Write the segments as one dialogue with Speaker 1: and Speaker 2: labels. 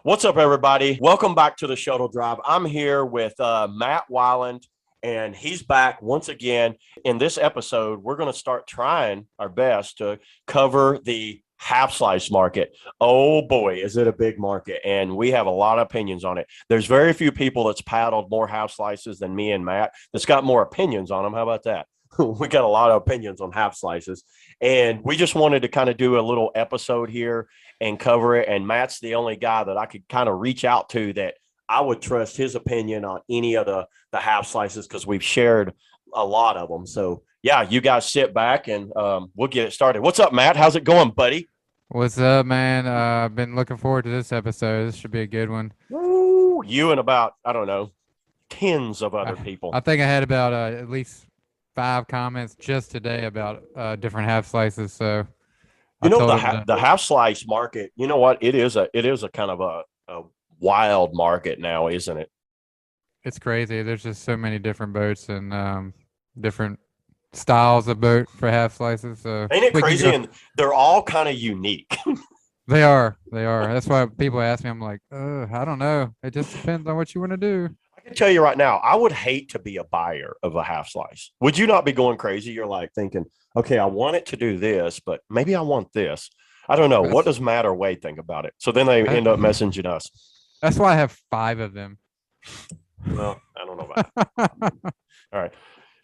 Speaker 1: What's up, everybody? Welcome back to the Shuttle Drive. I'm here with Matt Wallin, and he's back once again. In this episode, we're going to start trying our best to cover the half slice market. Oh boy, is it a big market, and we have a lot of opinions on it. There's very few people that's paddled more half slices than me and Matt that's got more opinions on them. How about that? We got a lot of opinions on half slices, and we just wanted to kind of do a little episode here and cover it. And Matt's the only guy that I could kind of reach out to that I would trust his opinion on any of the half slices, because we've shared a lot of them. So yeah, you guys sit back and we'll get it started. What's up, Matt? How's it going, buddy?
Speaker 2: What's up, man? I've been looking forward to this episode. This should be a good one.
Speaker 1: Woo, you and about, I don't know, tens of other
Speaker 2: I,
Speaker 1: people.
Speaker 2: I think I had about at least 5 comments just today about different half slices. So I
Speaker 1: You know,
Speaker 2: told them
Speaker 1: the half slice market, you know what? It is a kind of a wild market now, isn't it?
Speaker 2: it's crazy. There's just so many different boats and different styles of boat for half slices. So
Speaker 1: Ain't it
Speaker 2: we can
Speaker 1: crazy?
Speaker 2: go.
Speaker 1: And they're all kind of unique.
Speaker 2: They are. They are. That's why people ask me. I'm like, I don't know. It just depends on what you want to do.
Speaker 1: I can tell you right now, I would hate to be a buyer of a half slice. Would you not be going crazy? You're like thinking, okay, I want it to do this, but maybe I want this. I don't know. What
Speaker 2: That's
Speaker 1: does Matt or Wade think about it? So then they
Speaker 2: that,
Speaker 1: end up messaging us.
Speaker 2: that's why I have 5 of them.
Speaker 1: Well, I don't know about that. All right.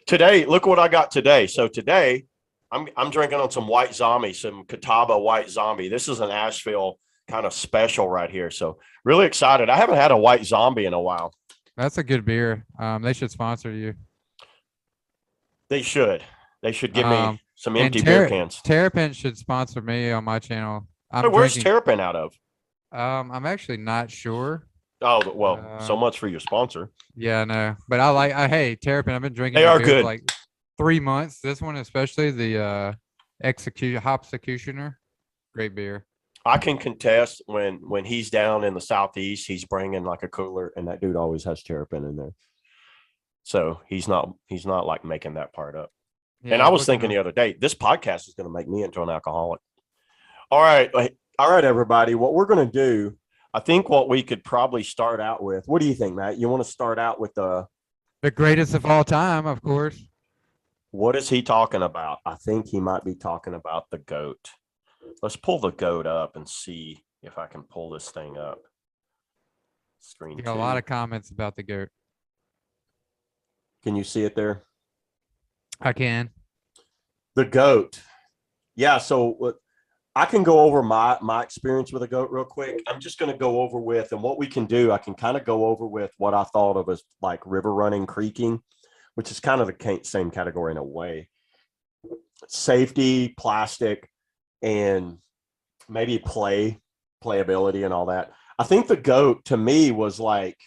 Speaker 1: Today, look what I got today. So today, I'm drinking on some white zombie, some Catawba white zombie. This is an Asheville kind of special right here. So really excited. I haven't had a white zombie in a while.
Speaker 2: That's a good beer. They should sponsor you.
Speaker 1: They should. They should give
Speaker 2: Um,
Speaker 1: me some
Speaker 2: and
Speaker 1: empty beer cans.
Speaker 2: Terrapin should sponsor me on my channel.
Speaker 1: Hey,
Speaker 2: I'm
Speaker 1: where's
Speaker 2: drinking.
Speaker 1: Terrapin out of?
Speaker 2: I'm actually not sure.
Speaker 1: Oh, well, so
Speaker 2: Uh,
Speaker 1: much for your sponsor.
Speaker 2: yeah, no, but hey, Terrapin. I've been drinking
Speaker 1: They
Speaker 2: your
Speaker 1: are
Speaker 2: beer for
Speaker 1: good.
Speaker 2: like 3 months. This one especially, the Hopsecutioner. Great beer.
Speaker 1: I can contest when he's down in the southeast, he's bringing like a cooler, and that dude always has Terrapin in there. So he's not like making that part up.
Speaker 2: Yeah,
Speaker 1: And
Speaker 2: I
Speaker 1: I
Speaker 2: was
Speaker 1: was
Speaker 2: looking
Speaker 1: thinking
Speaker 2: on.
Speaker 1: the other day, this podcast is going to make me into an alcoholic. All right, everybody. What we're going to do, I think what we could probably start out with. What do you think, Matt? You want to start out with
Speaker 2: The greatest of all time, of course.
Speaker 1: what is he talking about? I think he might be talking about the goat. Let's pull the goat up and see if I can pull this thing up. Screen
Speaker 2: You got a lot
Speaker 1: two.
Speaker 2: of comments about the goat.
Speaker 1: Can you see it there?
Speaker 2: I can.
Speaker 1: The goat. Yeah. So I can go over my experience with a goat real quick. I'm just going to go over with, and what we can do, I can kind of go over with what I thought of as like river running, creeking, which is kind of the same category in a way. Safety, plastic, and maybe playability and all that. I think the goat to me was like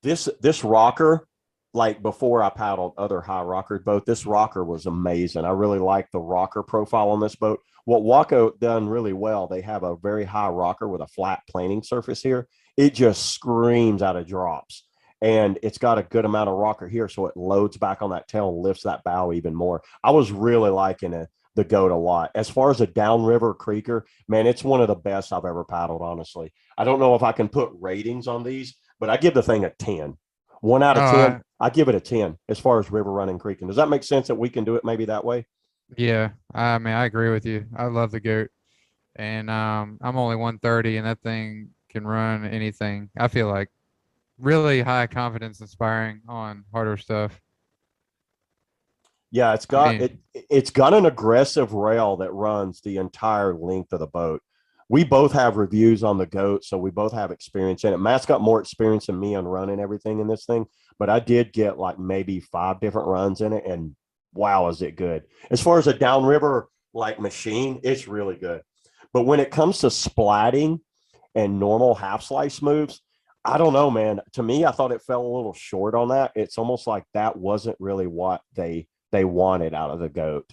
Speaker 1: this rocker. Like before I paddled other high rocker boat, this rocker was amazing. I really like the rocker profile on this boat. What Waka done really well, they have a very high rocker with a flat planing surface here. It just screams out of drops. And it's got a good amount of rocker here, so it loads back on that tail and lifts that bow even more. I was really liking the goat a lot. As far as a downriver creeker, man, it's one of the best I've ever paddled, honestly. I don't know if I can put ratings on these, but I give the thing a 10. 1 out of 10,
Speaker 2: Oh,
Speaker 1: I give it a 10 as far as river running creeking. Does that make sense that we can do it maybe that way?
Speaker 2: yeah. I mean, I agree with you. I love the goat, and I'm only 130, and that thing can run anything. I feel like really high confidence, inspiring on harder stuff.
Speaker 1: Yeah,
Speaker 2: I mean,
Speaker 1: it's got an aggressive rail that runs the entire length of the boat. We both have reviews on the goat, so we both have experience in it. Matt's got more experience than me on running everything in this thing, but I did get like maybe 5 different runs in it, and wow, is it good. As far as a downriver like machine, it's really good. But when it comes to splatting and normal half slice moves, I don't know, man. To me, I thought it fell a little short on that. It's almost like that wasn't really what they wanted out of the goat.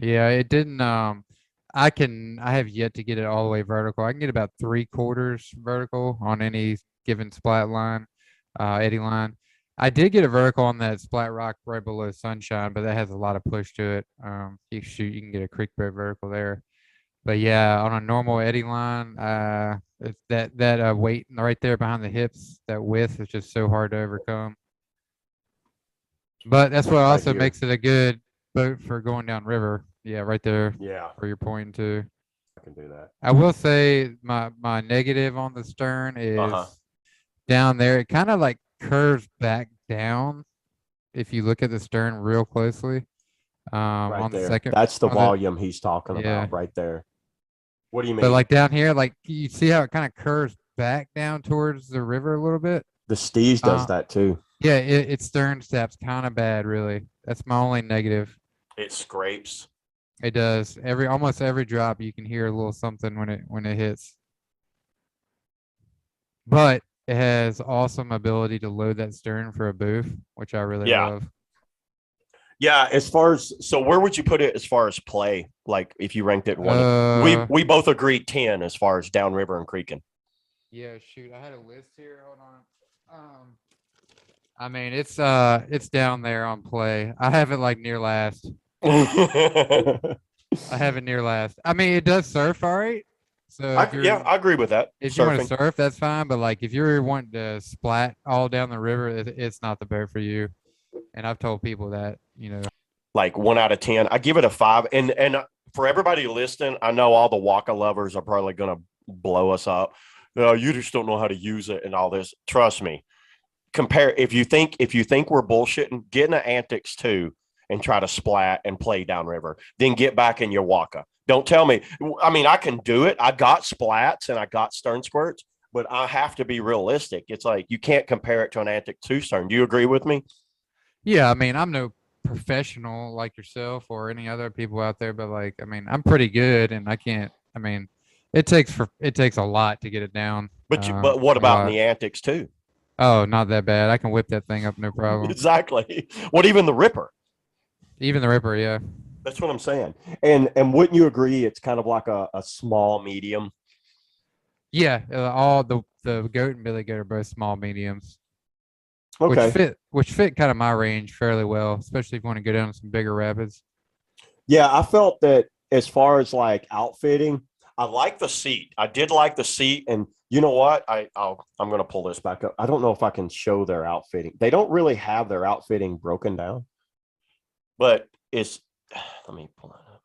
Speaker 2: yeah, it didn't. I have yet to get it all the way vertical. I can get about 3/4 vertical on any given splat line, eddy line. I did get a vertical on that splat rock right below Sunshine, but that has a lot of push to it. You can get a creek bed vertical there. But yeah, on a normal eddy line, It's that weight right there behind the hips, that width is just so hard to overcome. But that's what
Speaker 1: Right
Speaker 2: also
Speaker 1: here.
Speaker 2: makes it a good boat for going down river. Yeah, right there
Speaker 1: Yeah,
Speaker 2: where you're pointing to.
Speaker 1: I can do that.
Speaker 2: I will say my negative on the stern
Speaker 1: Uh-huh.
Speaker 2: is down there. It kind of like curves back down if you look at the stern real closely.
Speaker 1: Right
Speaker 2: On the
Speaker 1: there.
Speaker 2: second,
Speaker 1: That's the
Speaker 2: on the
Speaker 1: volume he's talking
Speaker 2: yeah.
Speaker 1: about right there. What do you
Speaker 2: But
Speaker 1: mean?
Speaker 2: like down here, like you see how it kind of curves back down towards the river a little bit.
Speaker 1: The Steeze does
Speaker 2: Uh,
Speaker 1: that too.
Speaker 2: yeah, its stern step's kind of bad, really. That's my only negative.
Speaker 1: It scrapes.
Speaker 2: It does almost every drop. You can hear a little something when it hits. But it has awesome ability to load that stern for a booth, which I really
Speaker 1: Yeah.
Speaker 2: love.
Speaker 1: Yeah, as far as so where would you put it as far as play? Like if you ranked it one we both agreed 10 as far as downriver and creeking.
Speaker 2: Yeah, shoot. I had a list here. Hold on. I mean, it's down there on play. I have it like near last. I have it near last. I mean, it does surf all right. So
Speaker 1: I agree with that.
Speaker 2: if you want to
Speaker 1: Surfing.
Speaker 2: surf, that's fine. But like if you're wanting to splat all down the river, it's not the boat for you. And I've told people that,
Speaker 1: Like 1 out of 10. I give it a 5. And for everybody listening, I know all the Waka lovers are probably gonna blow us up. No, you just don't know how to use it and all this. Trust me. Compare if you think we're bullshitting, get in an Antix 2 and try to splat and play downriver. Then get back in your Waka. Don't tell me. I mean, I can do it. I got splats and I got stern squirts, but I have to be realistic. It's like you can't compare it to an Antix 2 stern. Do you agree with me?
Speaker 2: Yeah, I mean, I'm no professional like yourself or any other people out there, but like, I mean, I'm pretty good, and I can't. I mean, it takes a lot to get it down.
Speaker 1: But what
Speaker 2: A
Speaker 1: about in
Speaker 2: lot.
Speaker 1: the Antix 2?
Speaker 2: Oh, not that bad. I can whip that thing up, no problem.
Speaker 1: Exactly. What even the Ripper?
Speaker 2: Even the Ripper, yeah.
Speaker 1: That's what I'm saying. And wouldn't you agree it's kind of like a small medium?
Speaker 2: Yeah, all the goat and billy goat are both small mediums,
Speaker 1: Okay.
Speaker 2: which fit kind of my range fairly well, especially if you want to go down some bigger rapids.
Speaker 1: Yeah, I felt that as far as like outfitting, I like the seat. I did like the seat, and you know what? I'm gonna pull this back up. I don't know if I can show their outfitting. They don't really have their outfitting broken down, but it's. Let me pull that up.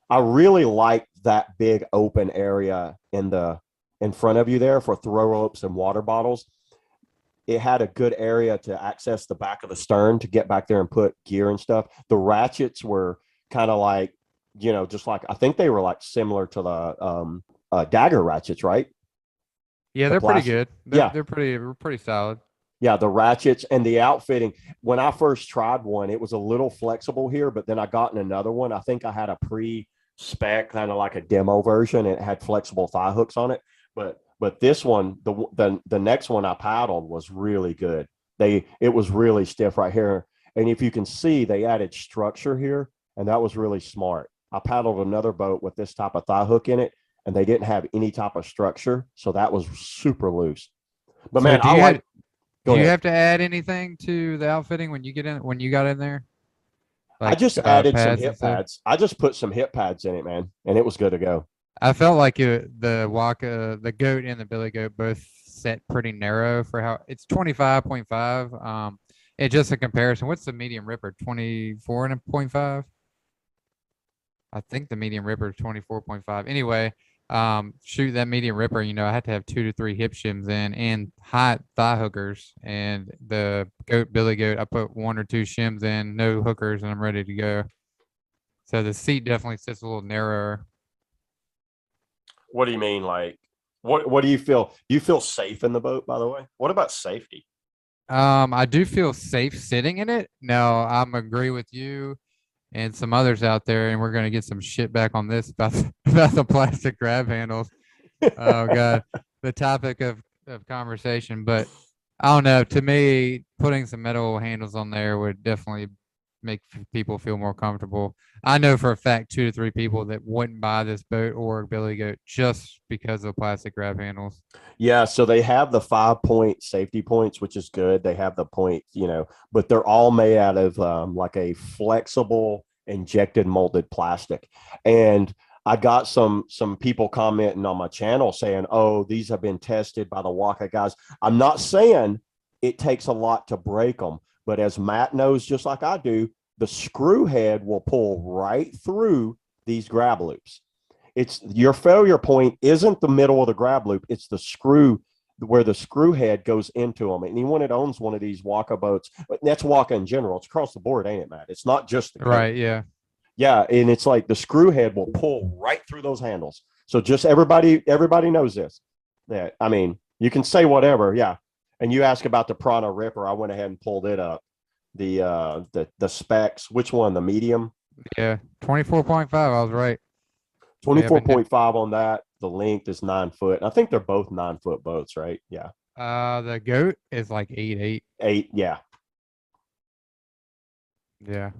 Speaker 1: I really like that big open area in front of you there for throw ropes and water bottles. It had a good area to access the back of the stern to get back there and put gear and stuff. The ratchets were kind of like, just like I think they were like similar to the Dagger ratchets, right?
Speaker 2: Yeah,
Speaker 1: The
Speaker 2: they're pretty
Speaker 1: plastic.
Speaker 2: good.
Speaker 1: Yeah,
Speaker 2: They're pretty solid.
Speaker 1: yeah, the ratchets and the outfitting. When I first tried one, it was a little flexible here, but then I got in another one. I think I had a pre-spec, kind of like a demo version. And it had flexible thigh hooks on it, but this one, the next one I paddled was really good. It was really stiff right here, and if you can see, they added structure here, and that was really smart. I paddled another boat with this type of thigh hook in it, and they didn't have any type of structure, so that was super loose. But
Speaker 2: So
Speaker 1: man, I like. Go
Speaker 2: do you
Speaker 1: ahead.
Speaker 2: have to add anything to the outfitting when you got in there?
Speaker 1: I
Speaker 2: Like
Speaker 1: just added some
Speaker 2: pads and
Speaker 1: hip
Speaker 2: stuff?
Speaker 1: pads. I just put some hip pads in it, man, and it was good to go.
Speaker 2: I felt like the Waka, the goat and the billy goat both set pretty narrow for how it's 25.5. And just a comparison, what's the medium ripper? 24.5? I think the medium ripper is 24.5. Anyway, shoot that medium ripper, I had to have 2 to 3 hip shims in and high thigh hookers. And the goat, billy goat, I put 1 or 2 shims in, no hookers, and I'm ready to go. So the seat definitely sits a little narrower.
Speaker 1: What do you mean? Like, what do you feel? Do you feel safe in the boat, by the way? What about safety?
Speaker 2: I do feel safe sitting in it. No, I'm agree with you and some others out there, and we're gonna get some shit back on this about about the plastic grab handles. Oh god, the topic of conversation. But I don't know. To me, putting some metal handles on there would definitely make people feel more comfortable. I know for a fact 2 to 3 people that wouldn't buy this boat or billy goat just because of plastic grab handles.
Speaker 1: Yeah, so they have the 5-point safety points, which is good. They have the point, but they're all made out of like a flexible injected molded plastic. And I got some people commenting on my channel saying, "Oh, these have been tested by the Waka guys." I'm not saying it takes a lot to break them, but as Matt knows, just like I do, the screw head will pull right through these grab loops. It's your failure point isn't the middle of the grab loop; it's the screw where the screw head goes into them. Anyone that owns one of these Waka boats, but that's Waka in general. It's across the board, ain't it, Matt? It's not just the
Speaker 2: Right. Yeah.
Speaker 1: yeah, and it's like the screw head will pull right through those handles. So just everybody knows this. That I mean, you can say whatever, yeah. And you ask about the Piranha Ripper, I went ahead and pulled it up. The specs, which one? The medium?
Speaker 2: Yeah. 24.5. I was right. Yeah,
Speaker 1: 24.5 on that. The length is 9 foot. I think they're both 9 foot boats, right? Yeah.
Speaker 2: the goat is like 8.8.
Speaker 1: 8, yeah.
Speaker 2: Yeah.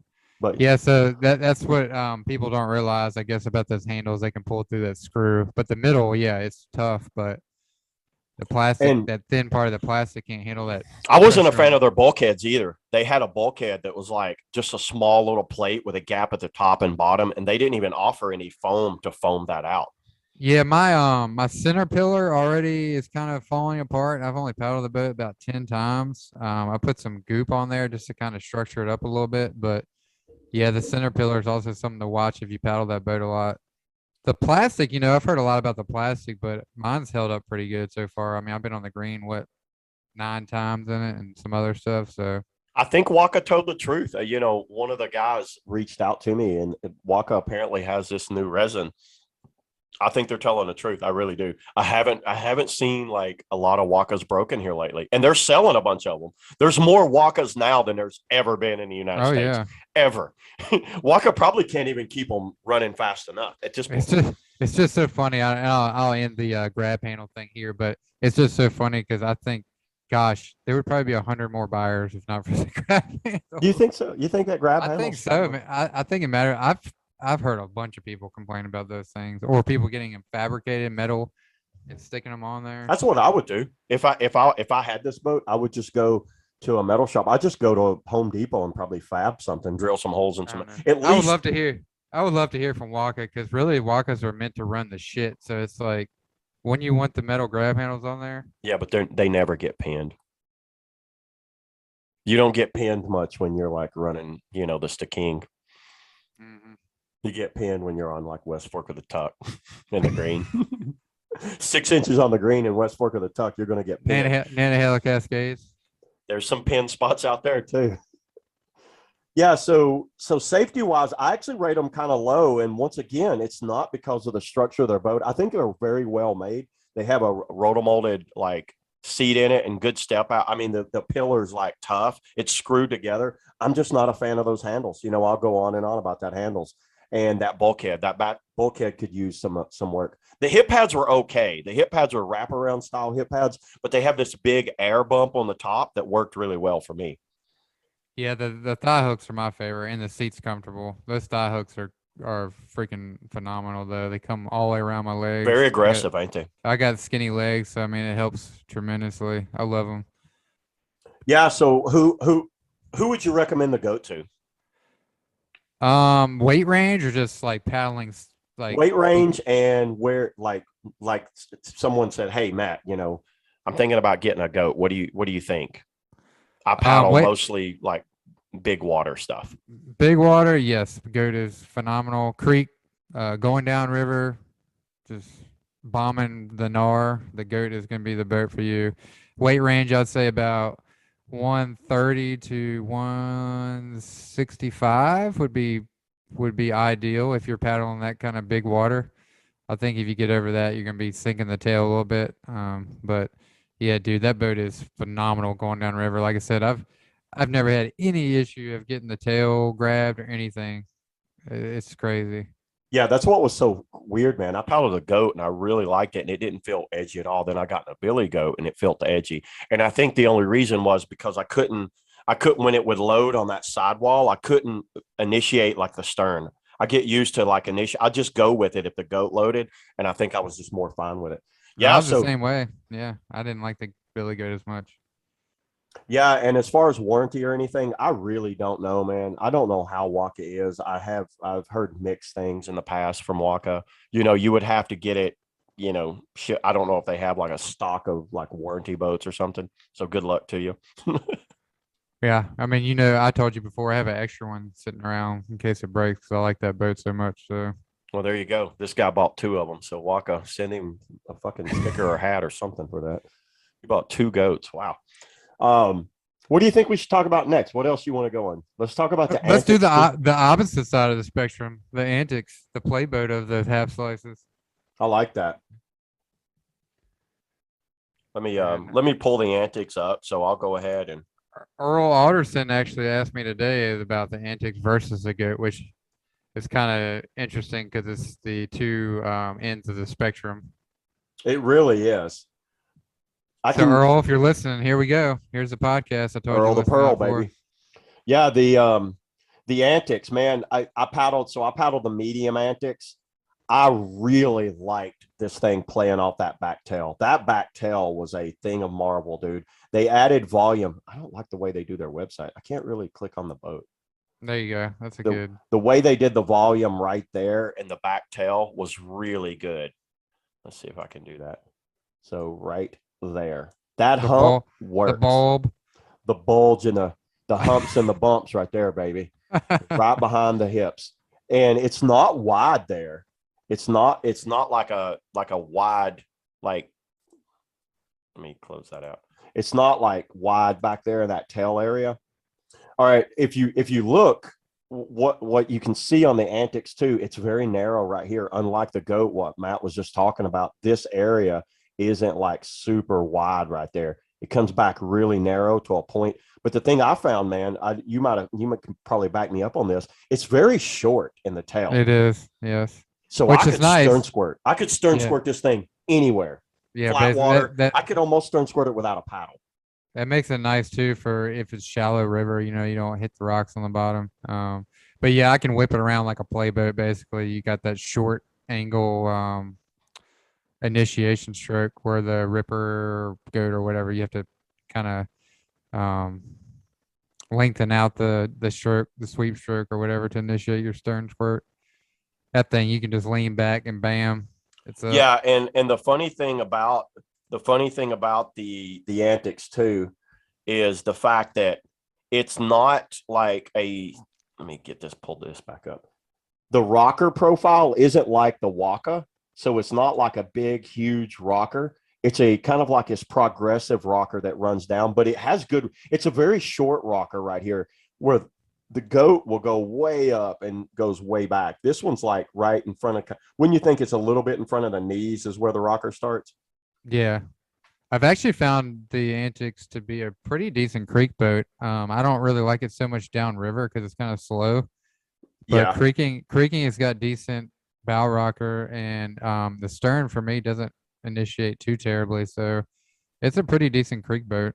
Speaker 1: But
Speaker 2: Yeah, so that's what people don't realize, I guess, about those handles. They can pull through that screw, but the middle, yeah, it's tough. But the plastic,
Speaker 1: and
Speaker 2: that thin part of the plastic, can't handle that
Speaker 1: I wasn't a
Speaker 2: pressure.
Speaker 1: fan of their bulkheads either. They had a bulkhead that was like just a small little plate with a gap at the top and bottom, and they didn't even offer any foam to foam that out.
Speaker 2: Yeah, my center pillar already is kind of falling apart. I've only paddled the boat about 10 times. I put some goop on there just to kind of structure it up a little bit, but yeah, the center pillar is also something to watch if you paddle that boat a lot. The plastic, I've heard a lot about the plastic, but mine's held up pretty good so far. I mean, I've been on the green, 9 times in it and some other stuff. So
Speaker 1: I think Waka told the truth. One of the guys reached out to me, and Waka apparently has this new resin. I think they're telling the truth. I really do. I haven't seen like a lot of Wakas broken here lately, and they're selling a bunch of them. There's more Wakas now than there's ever been in the United
Speaker 2: oh
Speaker 1: States,
Speaker 2: yeah,
Speaker 1: ever. Waka probably can't even keep them running fast enough at this point.
Speaker 2: it's just so funny. I'll end the grab panel thing here, but it's just so funny because I think, gosh, there would probably be 100 more buyers if not for the grab handle.
Speaker 1: Do you think so? You think that grab
Speaker 2: I
Speaker 1: handle?
Speaker 2: think so, man. I think it matters. I've heard a bunch of people complain about those things, or people getting them fabricated metal and sticking them on there.
Speaker 1: That's what I would do if I had this boat. I would just go to a metal shop. I just go to Home Depot and probably fab something, drill some holes in some. At least
Speaker 2: I would love to hear. I would love to hear from Waka because really Wakas are meant to run the shit. So it's like when you want the metal grab handles on there.
Speaker 1: Yeah, but they never get pinned. You don't get pinned much when you're like running, the Sticking.
Speaker 2: Mm-hmm.
Speaker 1: You get pinned when you're on like West Fork of the Tuck in the green. 6 inches on the green in West Fork of the Tuck, you're going to get pinned.
Speaker 2: Nantahala Cascades.
Speaker 1: There's some pin spots out there too. Yeah, so safety wise, I actually rate them kind of low. And once again, it's not because of the structure of their boat. I think they're very well made. They have a rotomolded like seat in it and good step out. I mean, the pillar's like tough. It's screwed together. I'm just not a fan of those handles. I'll go on and on about that handles and that bulkhead. That back bulkhead could use some work. The hip pads were okay. The hip pads were wraparound style hip pads, but they have this big air bump on the top that worked really well for me.
Speaker 2: Yeah, the thigh hooks are my favorite, and the seat's comfortable. Those thigh hooks are freaking phenomenal, though. They come all the way around my legs.
Speaker 1: Very aggressive, ain't they?
Speaker 2: I got skinny legs, so I mean it helps tremendously. I love them.
Speaker 1: Yeah. So who would you recommend the goat to?
Speaker 2: Weight range or just like paddling, like
Speaker 1: Weight range and where like someone said, "Hey Matt, I'm thinking about getting a goat. What do you think?" I paddle mostly like big water stuff.
Speaker 2: Big water, yes. Goat is phenomenal. Creek, going down river, just bombing the Nar. The goat is going to be the boat for you. Weight range, I'd say about 130 to 165 would be ideal if you're paddling that kind of big water. I think if you get over that, you're going to be sinking the tail a little bit. But yeah, dude, that boat is phenomenal going down river. Like I said, I've never had any issue of getting the tail grabbed or anything. It's crazy.
Speaker 1: Yeah, that's what was so weird, man. I paddled a goat and I really liked it, and it didn't feel edgy at all. Then I got in a billy goat and it felt edgy. And I think the only reason was because I couldn't when it would load on that sidewall, I couldn't initiate like the stern. I get used to like I just go with it if the goat loaded, and I think I was just more fine with it.
Speaker 2: Yeah, I was the same way. Yeah, I didn't like the billy goat as much.
Speaker 1: Yeah, and as far as warranty or anything, I really don't know, man. I don't know how Waka is. I've heard mixed things in the past from Waka. You would have to get it, I don't know if they have like a stock of like warranty boats or something. So good luck to you.
Speaker 2: Yeah, I mean, I told you before, I have an extra one sitting around in case it breaks 'cause I like that boat so much. So
Speaker 1: Well, there you go. This guy bought two of them. So Waka, send him a fucking sticker or hat or something for that. He bought two goats. Wow. Um, what do you think we should talk about next? What else you want to go on? Let's talk about the
Speaker 2: let's do
Speaker 1: antics too.
Speaker 2: the opposite side of the spectrum, the Antix, the playboat of the half slices.
Speaker 1: I like that. Let me
Speaker 2: And
Speaker 1: let me pull the antics up. So I'll go ahead and
Speaker 2: Earl Alderson actually asked me today about the Antix versus the goat, which is kind of interesting because it's the two ends of the spectrum.
Speaker 1: it really is. I
Speaker 2: So
Speaker 1: can
Speaker 2: Earl, if you're listening, here we go. Here's the podcast I told you
Speaker 1: Earl
Speaker 2: to
Speaker 1: the
Speaker 2: listen
Speaker 1: Pearl,
Speaker 2: out for.
Speaker 1: baby. Yeah, the antics, man. I paddled, so I paddled the medium antics. I really liked this thing playing off that back tail. That back tail was a thing of marvel, dude. They added volume. I don't like the way they do their website. I can't really click on the boat.
Speaker 2: There you go. That's a
Speaker 1: The
Speaker 2: good.
Speaker 1: the way they did the volume right there in the back tail was really good. Let's see if I can do that. So right there. That
Speaker 2: The
Speaker 1: hump
Speaker 2: ball, the
Speaker 1: works.
Speaker 2: bulb.
Speaker 1: The bulge and the humps and the bumps right there, baby. Right behind the hips. And it's not wide there. It's not like a wide, like, let me close that out. It's not like wide back there in that tail area. All right, if you look, what you can see on the Antix too, it's very narrow right here. Unlike the goat, what Matt was just talking about, this area isn't like super wide right there. It comes back really narrow to a point. But the thing I found, man, you might probably back me up on this. It's very short in the tail,
Speaker 2: It is, yes.
Speaker 1: so I
Speaker 2: Which is
Speaker 1: could stern
Speaker 2: nice.
Speaker 1: squirт. I could stern
Speaker 2: Yeah,
Speaker 1: squirt this thing anywhere,
Speaker 2: yeah.
Speaker 1: flat
Speaker 2: Basically,
Speaker 1: water.
Speaker 2: that
Speaker 1: I could almost stern squirt it without a paddle.
Speaker 2: that makes it nice too for if it's shallow river. You don't hit the rocks on the bottom. But yeah, I can whip it around like a playboat. Basically, you got that short angle initiation stroke where the ripper or goat or whatever you have to kind of lengthen out the stroke, the sweep stroke or whatever to initiate your stern squirt. That thing you can just lean back and bam, it's up.
Speaker 1: Yeah, and the funny thing about the antics too is the fact that it's not like a, let me get this, pull this back up. The rocker profile isn't like the Waka, so it's not like a big huge rocker. It's a kind of like this progressive rocker that runs down, but it has good, it's a very short rocker right here where the goat will go way up and goes way back. This one's like right in front of, when you think it's a little bit in front of the knees is where the rocker starts.
Speaker 2: Yeah. I've actually found the Antix to be a pretty decent creek boat. I don't really like it so much downriver because it's kind of slow, but
Speaker 1: Yeah.
Speaker 2: creaking has got decent bow rocker, and the stern for me doesn't initiate too terribly, so it's a pretty decent creek boat.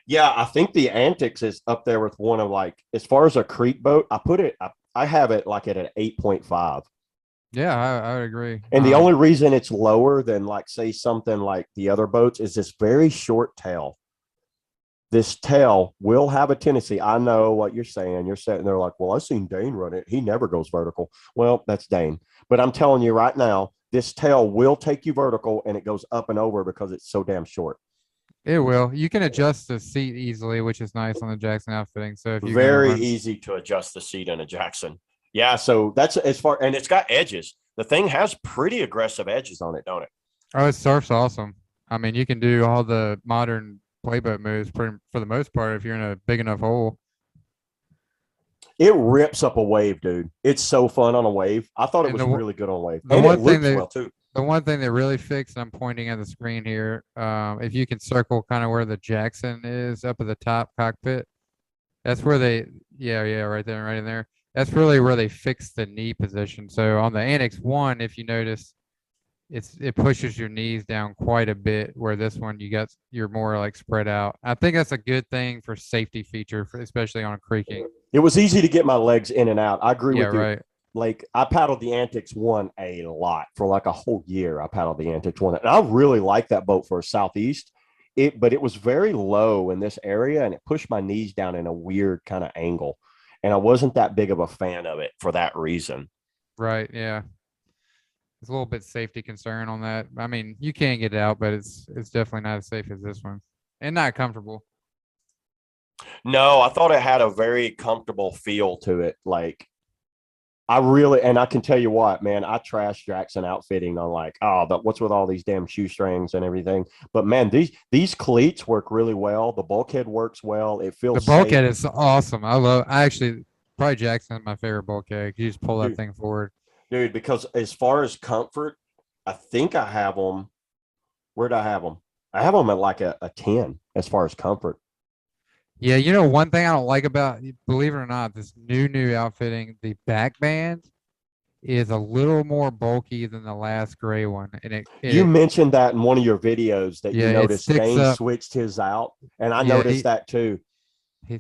Speaker 1: Yeah, I think the Antix is up there with one of, like, as far as a creek boat, I have it like at an 8.5.
Speaker 2: Yeah, I would agree.
Speaker 1: And the only reason it's lower than, like, say something like the other boats is this very short tail. This tail will have a tendency. I know what you're saying. You're sitting there like, well, I've seen Dane run it. He never goes vertical. Well, that's Dane. But I'm telling you right now, this tail will take you vertical and it goes up and over because it's so damn short.
Speaker 2: It will. You can adjust the seat easily, which is nice on the Jackson outfitting. So if you're gonna
Speaker 1: Very
Speaker 2: run,
Speaker 1: easy to adjust the seat in a Jackson. Yeah, so that's as far, and it's got edges. The thing has pretty aggressive edges on it, don't it?
Speaker 2: oh, it surfs awesome. I mean, you can do all the modern playboat moves for the most part if you're in a big enough hole.
Speaker 1: It rips up a wave, dude. It's so fun on a wave. I thought it
Speaker 2: And
Speaker 1: was really good on a wave,
Speaker 2: the
Speaker 1: and it
Speaker 2: one thing
Speaker 1: loops
Speaker 2: that
Speaker 1: well too.
Speaker 2: the one thing that really fixed, I'm pointing at the screen here. If you can circle kind of where the Jackson is up at the top cockpit, that's where they, yeah, right there, right in there. That's really where they fix the knee position. So on the Annex One, if you notice, it pushes your knees down quite a bit. Where this one, you're more like spread out. I think that's a good thing for safety feature, especially on creeking.
Speaker 1: It was easy to get my legs in and out. I agree
Speaker 2: Yeah,
Speaker 1: with you.
Speaker 2: right.
Speaker 1: Like, I paddled the Antix One a lot for like a whole year. I paddled the Antix One, and I really like that boat for a southeast. but it was very low in this area, and it pushed my knees down in a weird kind of angle, and I wasn't that big of a fan of it for that reason.
Speaker 2: Right. Yeah. It's a little bit safety concern on that. I mean, you can get it out, but it's definitely not as safe as this one, and not comfortable.
Speaker 1: No, I thought it had a very comfortable feel to it. Like I really, and I can tell you what, man, I trashed Jackson outfitting on like, oh, but what's with all these damn shoestrings and everything? But man, these cleats work really well. The bulkhead works well. It
Speaker 2: The
Speaker 1: feels
Speaker 2: bulkhead
Speaker 1: safe.
Speaker 2: is awesome. I actually probably Jackson's my favorite bulkhead. You just pull that
Speaker 1: Dude,
Speaker 2: thing forward.
Speaker 1: dude, because as far as comfort, I think I have them. Where'd I have them? I have them at like a 10 as far as comfort.
Speaker 2: Yeah, you know one thing I don't like about, believe it or not, this new outfitting, the back band is a little more bulky than the last gray one, and
Speaker 1: You mentioned that in one of your videos that you
Speaker 2: yeah, it
Speaker 1: noticed
Speaker 2: sticks
Speaker 1: Dane
Speaker 2: up.
Speaker 1: switched his out, and I
Speaker 2: Yeah,
Speaker 1: noticed that too.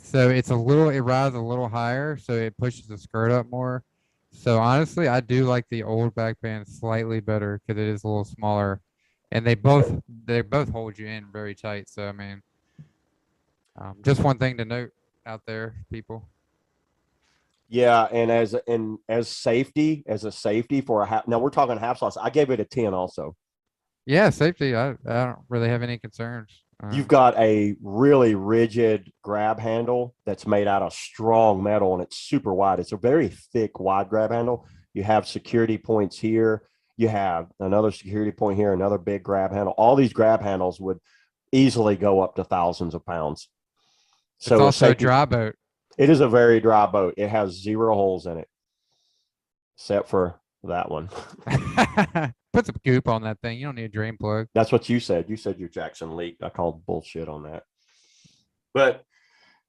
Speaker 2: so it's a little, it rises a little higher, so it pushes the skirt up more. So honestly, I do like the old back band slightly better because it is a little smaller, and they both hold you in very tight. So I mean, just one thing to note out there, people.
Speaker 1: Yeah, and as safety, as a safety for a half. Now we're talking half slice. I gave it a 10 also.
Speaker 2: Yeah, safety. I don't really have any concerns.
Speaker 1: You've got a really rigid grab handle that's made out of strong metal, and it's super wide. It's a very thick, wide grab handle. You have security points here. You have another security point here, another big grab handle. All these grab handles would easily go up to thousands of pounds.
Speaker 2: It's
Speaker 1: So
Speaker 2: also a dry boat.
Speaker 1: it is a very dry boat. It has 0 holes in it, except for that one.
Speaker 2: Put some goop on that thing. You don't need a drain plug.
Speaker 1: That's what you said. You said your Jackson leaked. I called bullshit on that. But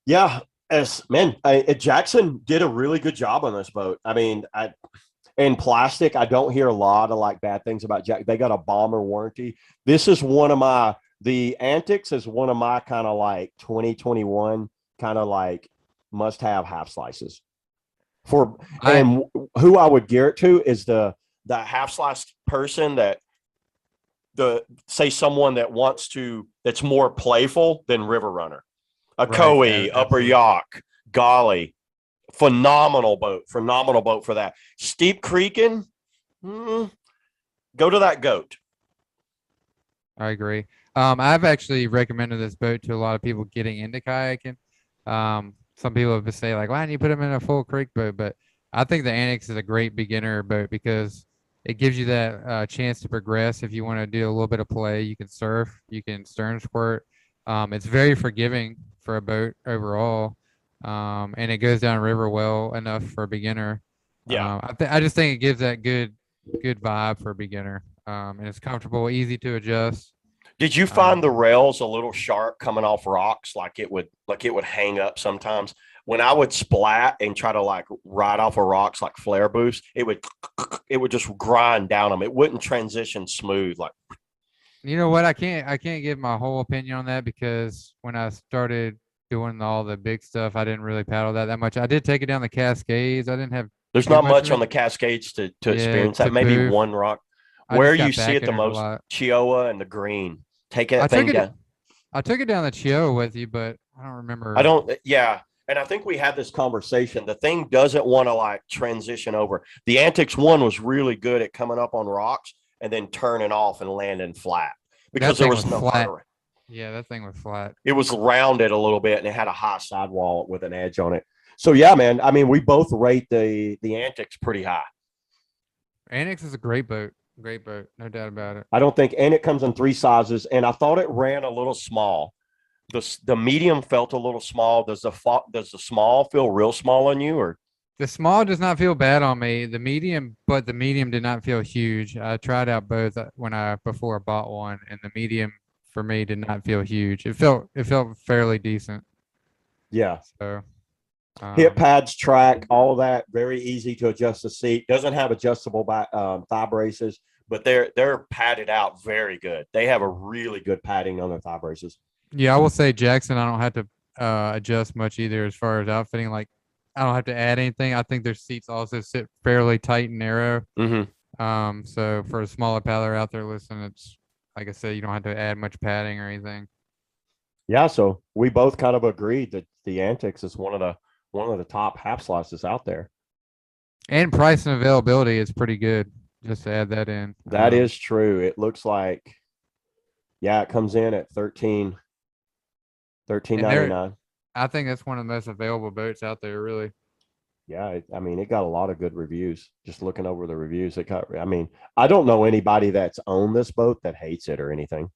Speaker 1: yeah, Jackson did a really good job on this boat. I mean, in plastic, I don't hear a lot of like bad things about Jack. They got a bomber warranty. This is the Antix is one of my kind of like 2021 kind of like must have half slices for, and who I would gear it to is the half slice person that say someone that wants to, that's more playful than River Runner. A Koi, Upper Yacht, Golly, phenomenal boat for that. Steep creeking, go to that goat.
Speaker 2: I agree. I've actually recommended this boat to a lot of people getting into kayaking. Some people have say like, why don't you put them in a full creek boat? But I think the Antix is a great beginner boat because it gives you that chance to progress. If you want to do a little bit of play, you can surf, you can stern squirt. It's very forgiving for a boat overall, and it goes down river well enough for a beginner.
Speaker 1: Yeah.
Speaker 2: I just think it gives that good vibe for a beginner, and it's comfortable, easy to adjust.
Speaker 1: Did you find the rails a little sharp coming off rocks, like it would hang up sometimes? When I would splat and try to like ride off of rocks like flare boost, it would just grind down them. It wouldn't transition smooth. Like,
Speaker 2: you know what? I can't give my whole opinion on that because when I started doing all the big stuff, I didn't really paddle that much. I did take it down the Cascades. I didn't have
Speaker 1: there's
Speaker 2: too
Speaker 1: not
Speaker 2: much
Speaker 1: much
Speaker 2: of
Speaker 1: on
Speaker 2: it.
Speaker 1: the Cascades to
Speaker 2: Yeah,
Speaker 1: experience
Speaker 2: to
Speaker 1: that. Maybe
Speaker 2: move.
Speaker 1: one rock.
Speaker 2: I
Speaker 1: Where
Speaker 2: just
Speaker 1: you
Speaker 2: got
Speaker 1: see
Speaker 2: back
Speaker 1: it
Speaker 2: in
Speaker 1: the
Speaker 2: it a
Speaker 1: most,
Speaker 2: lot.
Speaker 1: Chioa and the Green. Take
Speaker 2: I
Speaker 1: that
Speaker 2: took
Speaker 1: thing
Speaker 2: it.
Speaker 1: down.
Speaker 2: I took it down the Chio with you, but I don't remember.
Speaker 1: I don't. Yeah. And I think we had this conversation. The thing doesn't want to like transition over. The Antix one was really good at coming up on rocks and then turning off and landing flat because there was no
Speaker 2: flat.
Speaker 1: hardware.
Speaker 2: Yeah, that thing was flat.
Speaker 1: It was rounded a little bit and it had a high sidewall with an edge on it. So yeah, man. I mean, we both rate the Antix pretty high.
Speaker 2: Antix is a great boat. Great boat, no doubt about it.
Speaker 1: I don't think, and it comes in 3 sizes, and I thought it ran a little small. The medium felt a little small. Does the small feel real small on you, or
Speaker 2: the small does not feel bad on me. The medium did not feel huge. I tried out both before I bought one, and the medium for me did not feel huge. It felt fairly decent.
Speaker 1: Yeah.
Speaker 2: So
Speaker 1: hip pads, track, all that, very easy to adjust the seat. Doesn't have adjustable thigh braces, but they're padded out very good. They have a really good padding on their thigh braces.
Speaker 2: Yeah, I will say Jackson, I don't have to adjust much either as far as outfitting. Like, I don't have to add anything. I think their seats also sit fairly tight and narrow.
Speaker 1: Mm-hmm.
Speaker 2: So for a smaller paddler out there, listen, it's like I said, you don't have to add much padding or anything.
Speaker 1: Yeah, so we both kind of agreed that the Antix is one of the top half slices out there.
Speaker 2: And price and availability is pretty good. Just to add that in.
Speaker 1: That is true. It looks like, yeah, it comes in at 13.99.
Speaker 2: I think that's one of the most available boats out there, really.
Speaker 1: Yeah, I mean, it got a lot of good reviews. Just looking over the reviews, I mean, I don't know anybody that's owned this boat that hates it or anything.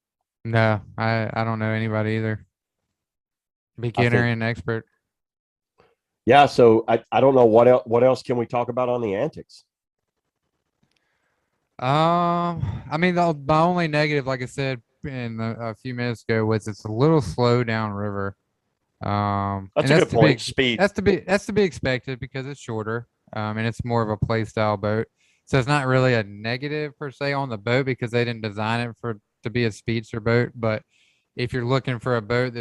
Speaker 2: No, I don't know anybody either.
Speaker 1: I
Speaker 2: Beginner
Speaker 1: think,
Speaker 2: and expert.
Speaker 1: yeah. So I don't know what else can we talk about on the Antix?
Speaker 2: I mean, my only negative, like I said a few minutes ago, was it's a little slow down river.
Speaker 1: That's
Speaker 2: And
Speaker 1: a good point. Speed.
Speaker 2: that's to be expected because it's shorter. And it's more of a play style boat. So it's not really a negative per se on the boat because they didn't design it to be a speedster boat. But if you're looking for a boat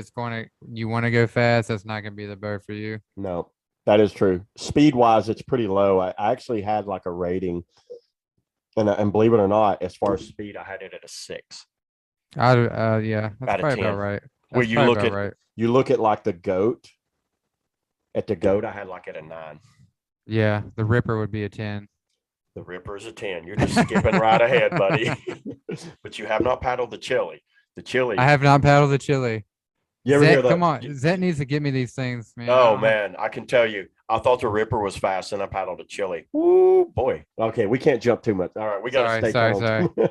Speaker 2: you want to go fast, that's not going to be the boat for you.
Speaker 1: No, that is true. Speed wise, it's pretty low. I actually had like a rating, and believe it or not, as far as speed, I had it at a 6
Speaker 2: Yeah, that's
Speaker 1: out of
Speaker 2: probably about
Speaker 1: 10.
Speaker 2: right.
Speaker 1: Where
Speaker 2: That's probably about right.
Speaker 1: you look at like the goat. At the goat, I had like at a 9.
Speaker 2: Yeah, the Ripper would be a 10.
Speaker 1: The Ripper is a 10. You're just skipping right ahead, buddy. But you have not paddled the Chilli. The
Speaker 2: I
Speaker 1: Chilli.
Speaker 2: have not paddled the Chili.
Speaker 1: You ever hear
Speaker 2: Zet,
Speaker 1: the?
Speaker 2: come on. Zet needs to give me these things, man. I
Speaker 1: Oh
Speaker 2: don't have.
Speaker 1: man, I can tell you. I thought the Ripper was fast, and I paddled a Chilli. Woo boy. Okay, we can't jump too much. All right, we got to
Speaker 2: Sorry,
Speaker 1: stay
Speaker 2: sorry,
Speaker 1: calm.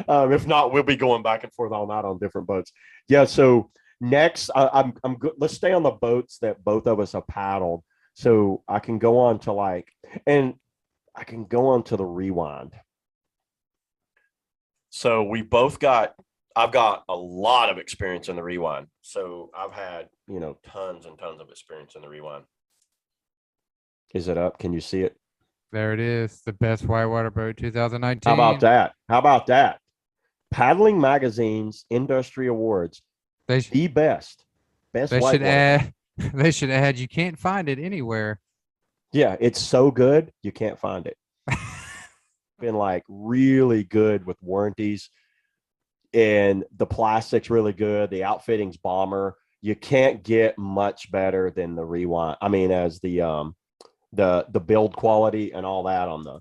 Speaker 2: sorry.
Speaker 1: If not, we'll be going back and forth all night on different boats. Yeah. So next, I'm good. Let's stay on the boats that both of us have paddled. So I can go on to and I can go on to the rewind. So we both got, I've got a lot of experience in the rewind. So I've had, tons and tons of experience in the rewind. Is it up? Can you see it?
Speaker 2: There it is. The best whitewater boat
Speaker 1: How
Speaker 2: 2019.
Speaker 1: about that? How about that? Paddling Magazine's Industry Awards,
Speaker 2: They sh-
Speaker 1: the best
Speaker 2: they should
Speaker 1: whitewater.
Speaker 2: add they should add you can't find it anywhere.
Speaker 1: Yeah, it's so good you can't find it. Been like really good with warranties, and the plastic's really good. The outfitting's bomber. You can't get much better than the rewind. I mean, as the build quality and all that on the.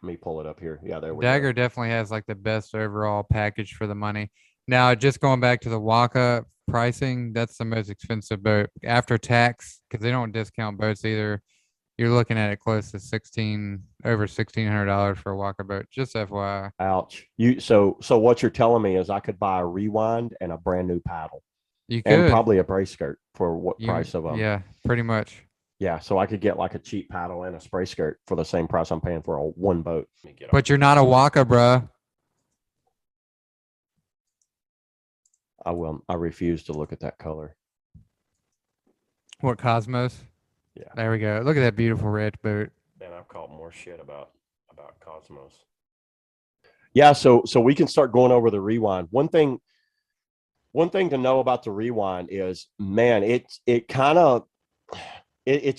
Speaker 1: Let me pull it up here. Yeah, there we
Speaker 2: Dagger
Speaker 1: go.
Speaker 2: definitely has like the best overall package for the money. Now, just going back to the Waka pricing, that's the most expensive boat after tax because they don't discount boats either. You're looking at it close to over $1,600 for a Waka boat. Just FYI.
Speaker 1: Ouch. So what you're telling me is I could buy a rewind and a brand new paddle
Speaker 2: You
Speaker 1: and
Speaker 2: could.
Speaker 1: probably a brace skirt for what price of them?
Speaker 2: Yeah, pretty much.
Speaker 1: Yeah, so I could get like a cheap paddle and a spray skirt for the same price I'm paying for a one boat.
Speaker 2: But you're not a Waka, bruh.
Speaker 1: I will. I refuse to look at that color.
Speaker 2: What, Cosmos?
Speaker 1: Yeah.
Speaker 2: There we go. Look at that beautiful red boat.
Speaker 1: Man, I've caught more shit about Cosmos. Yeah, so we can start going over the rewind. One thing to know about the rewind is, man, it's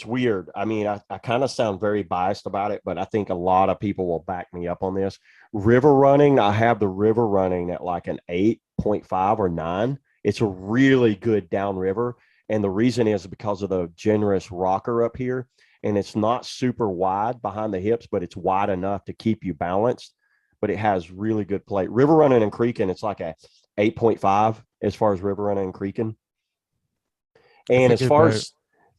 Speaker 1: weird. I mean, I kind of sound very biased about it, but I think a lot of people will back me up on this. River running, I have the river running at like an 8.5 or 9. It's a really good downriver. And the reason is because of the generous rocker up here. And it's not super wide behind the hips, but it's wide enough to keep you balanced. But it has really good play. River running and creeking, it's like a 8.5 as far as river running and creeking. And
Speaker 2: That's a good boat.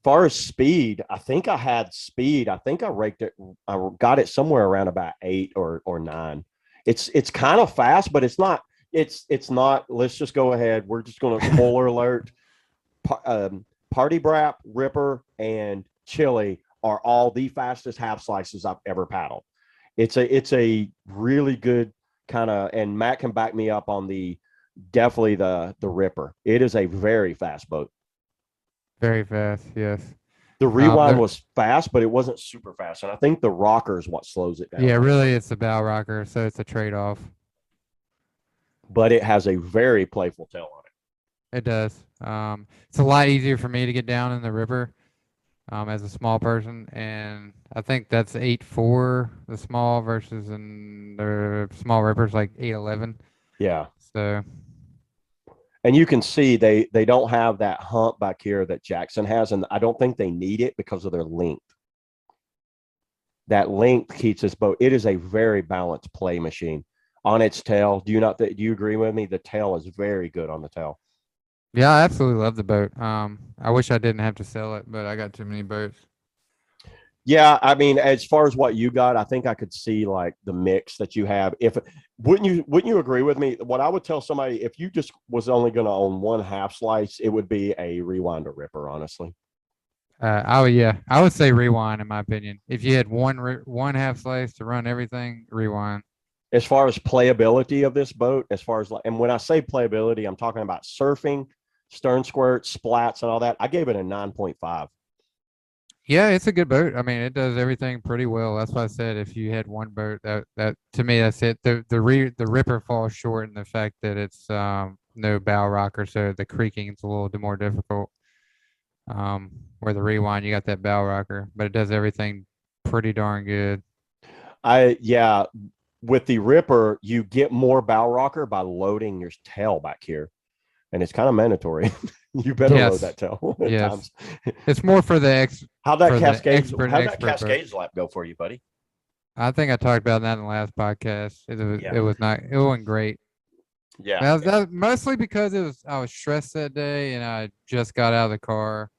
Speaker 1: far as speed, I think I had speed. I think I raked it. I got it somewhere around about 8 or 9. It's kind of fast, but it's not. It's not. Let's just go ahead. We're just going to spoiler alert. Party Braaap, Ripper, and Chilli are all the fastest half slices I've ever paddled. It's a really good kind of, and Matt can back me up on definitely the Ripper. It is a very fast boat.
Speaker 2: Very fast, yes.
Speaker 1: The rewind
Speaker 2: There,
Speaker 1: was fast, but it wasn't super fast. And I think the rocker is what slows it down.
Speaker 2: yeah, really, it's a bow rocker, so it's a trade-off.
Speaker 1: But it has a very playful tail on it.
Speaker 2: It does. It's a lot easier for me to get down in the river, as a small person, and I think that's 8.4 the small versus in the small rippers like 8.11.
Speaker 1: Yeah.
Speaker 2: So
Speaker 1: And you can see they don't have that hump back here that Jackson has, and I don't think they need it because of their length. That length keeps this boat. It is a very balanced play machine on its tail. Do you agree with me? The tail is very good on the tail.
Speaker 2: Yeah, I absolutely love the boat. I wish I didn't have to sell it, but I got too many boats.
Speaker 1: Yeah, I mean, as far as what you got, I think I could see like the mix that you have. If wouldn't you agree with me? What I would tell somebody, if you just was only going to own one half slice, it would be a rewind or ripper, honestly.
Speaker 2: Yeah, I would say rewind in my opinion. If you had one half slice to run everything, rewind.
Speaker 1: As far as playability of this boat, as far as like, and when I say playability, I'm talking about surfing, stern squirts, splats, and all that. I gave it a 9.5.
Speaker 2: Yeah, it's a good boat. I mean, it does everything pretty well. That's why I said if you had one boat, that to me that's it. The ripper falls short in the fact that it's no bow rocker, so the creaking is a little more difficult. Where the rewind you got that bow rocker, but it does everything pretty darn good.
Speaker 1: Yeah, with the ripper, you get more bow rocker by loading your tail back here, and it's kind of mandatory. You better load
Speaker 2: Yes,
Speaker 1: that tail at
Speaker 2: yes.
Speaker 1: times.
Speaker 2: It's more for the ex
Speaker 1: How'd that
Speaker 2: for the
Speaker 1: Cascades? How'd that
Speaker 2: expert boat.
Speaker 1: Cascades lap go for you, buddy?
Speaker 2: I think I talked about that in the last podcast.
Speaker 1: Yeah,
Speaker 2: It was not it wasn't great.
Speaker 1: yeah,
Speaker 2: That mostly because I was stressed that day and I just got out of the car.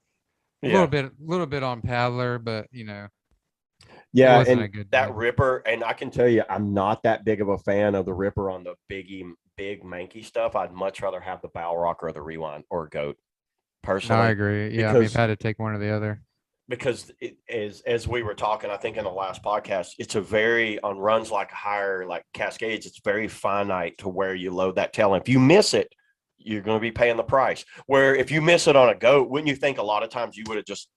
Speaker 1: yeah,
Speaker 2: Little bit on paddler, but it
Speaker 1: yeah.
Speaker 2: wasn't
Speaker 1: And
Speaker 2: a good
Speaker 1: that
Speaker 2: day.
Speaker 1: ripper, and I can tell you, I'm not that big of a fan of the ripper on the big manky stuff. I'd much rather have the bow rocker or the rewind or goat
Speaker 2: No, I
Speaker 1: personally,
Speaker 2: agree. Yeah, I mean, if
Speaker 1: because
Speaker 2: I had to take one or the other.
Speaker 1: it is, as we were talking, I think in the last podcast, it's a very on runs like higher like Cascades, it's very finite to where you load that tail. And if you miss it, you're going to be paying the price. Where if you miss it on a goat, wouldn't you think a lot of times you would have just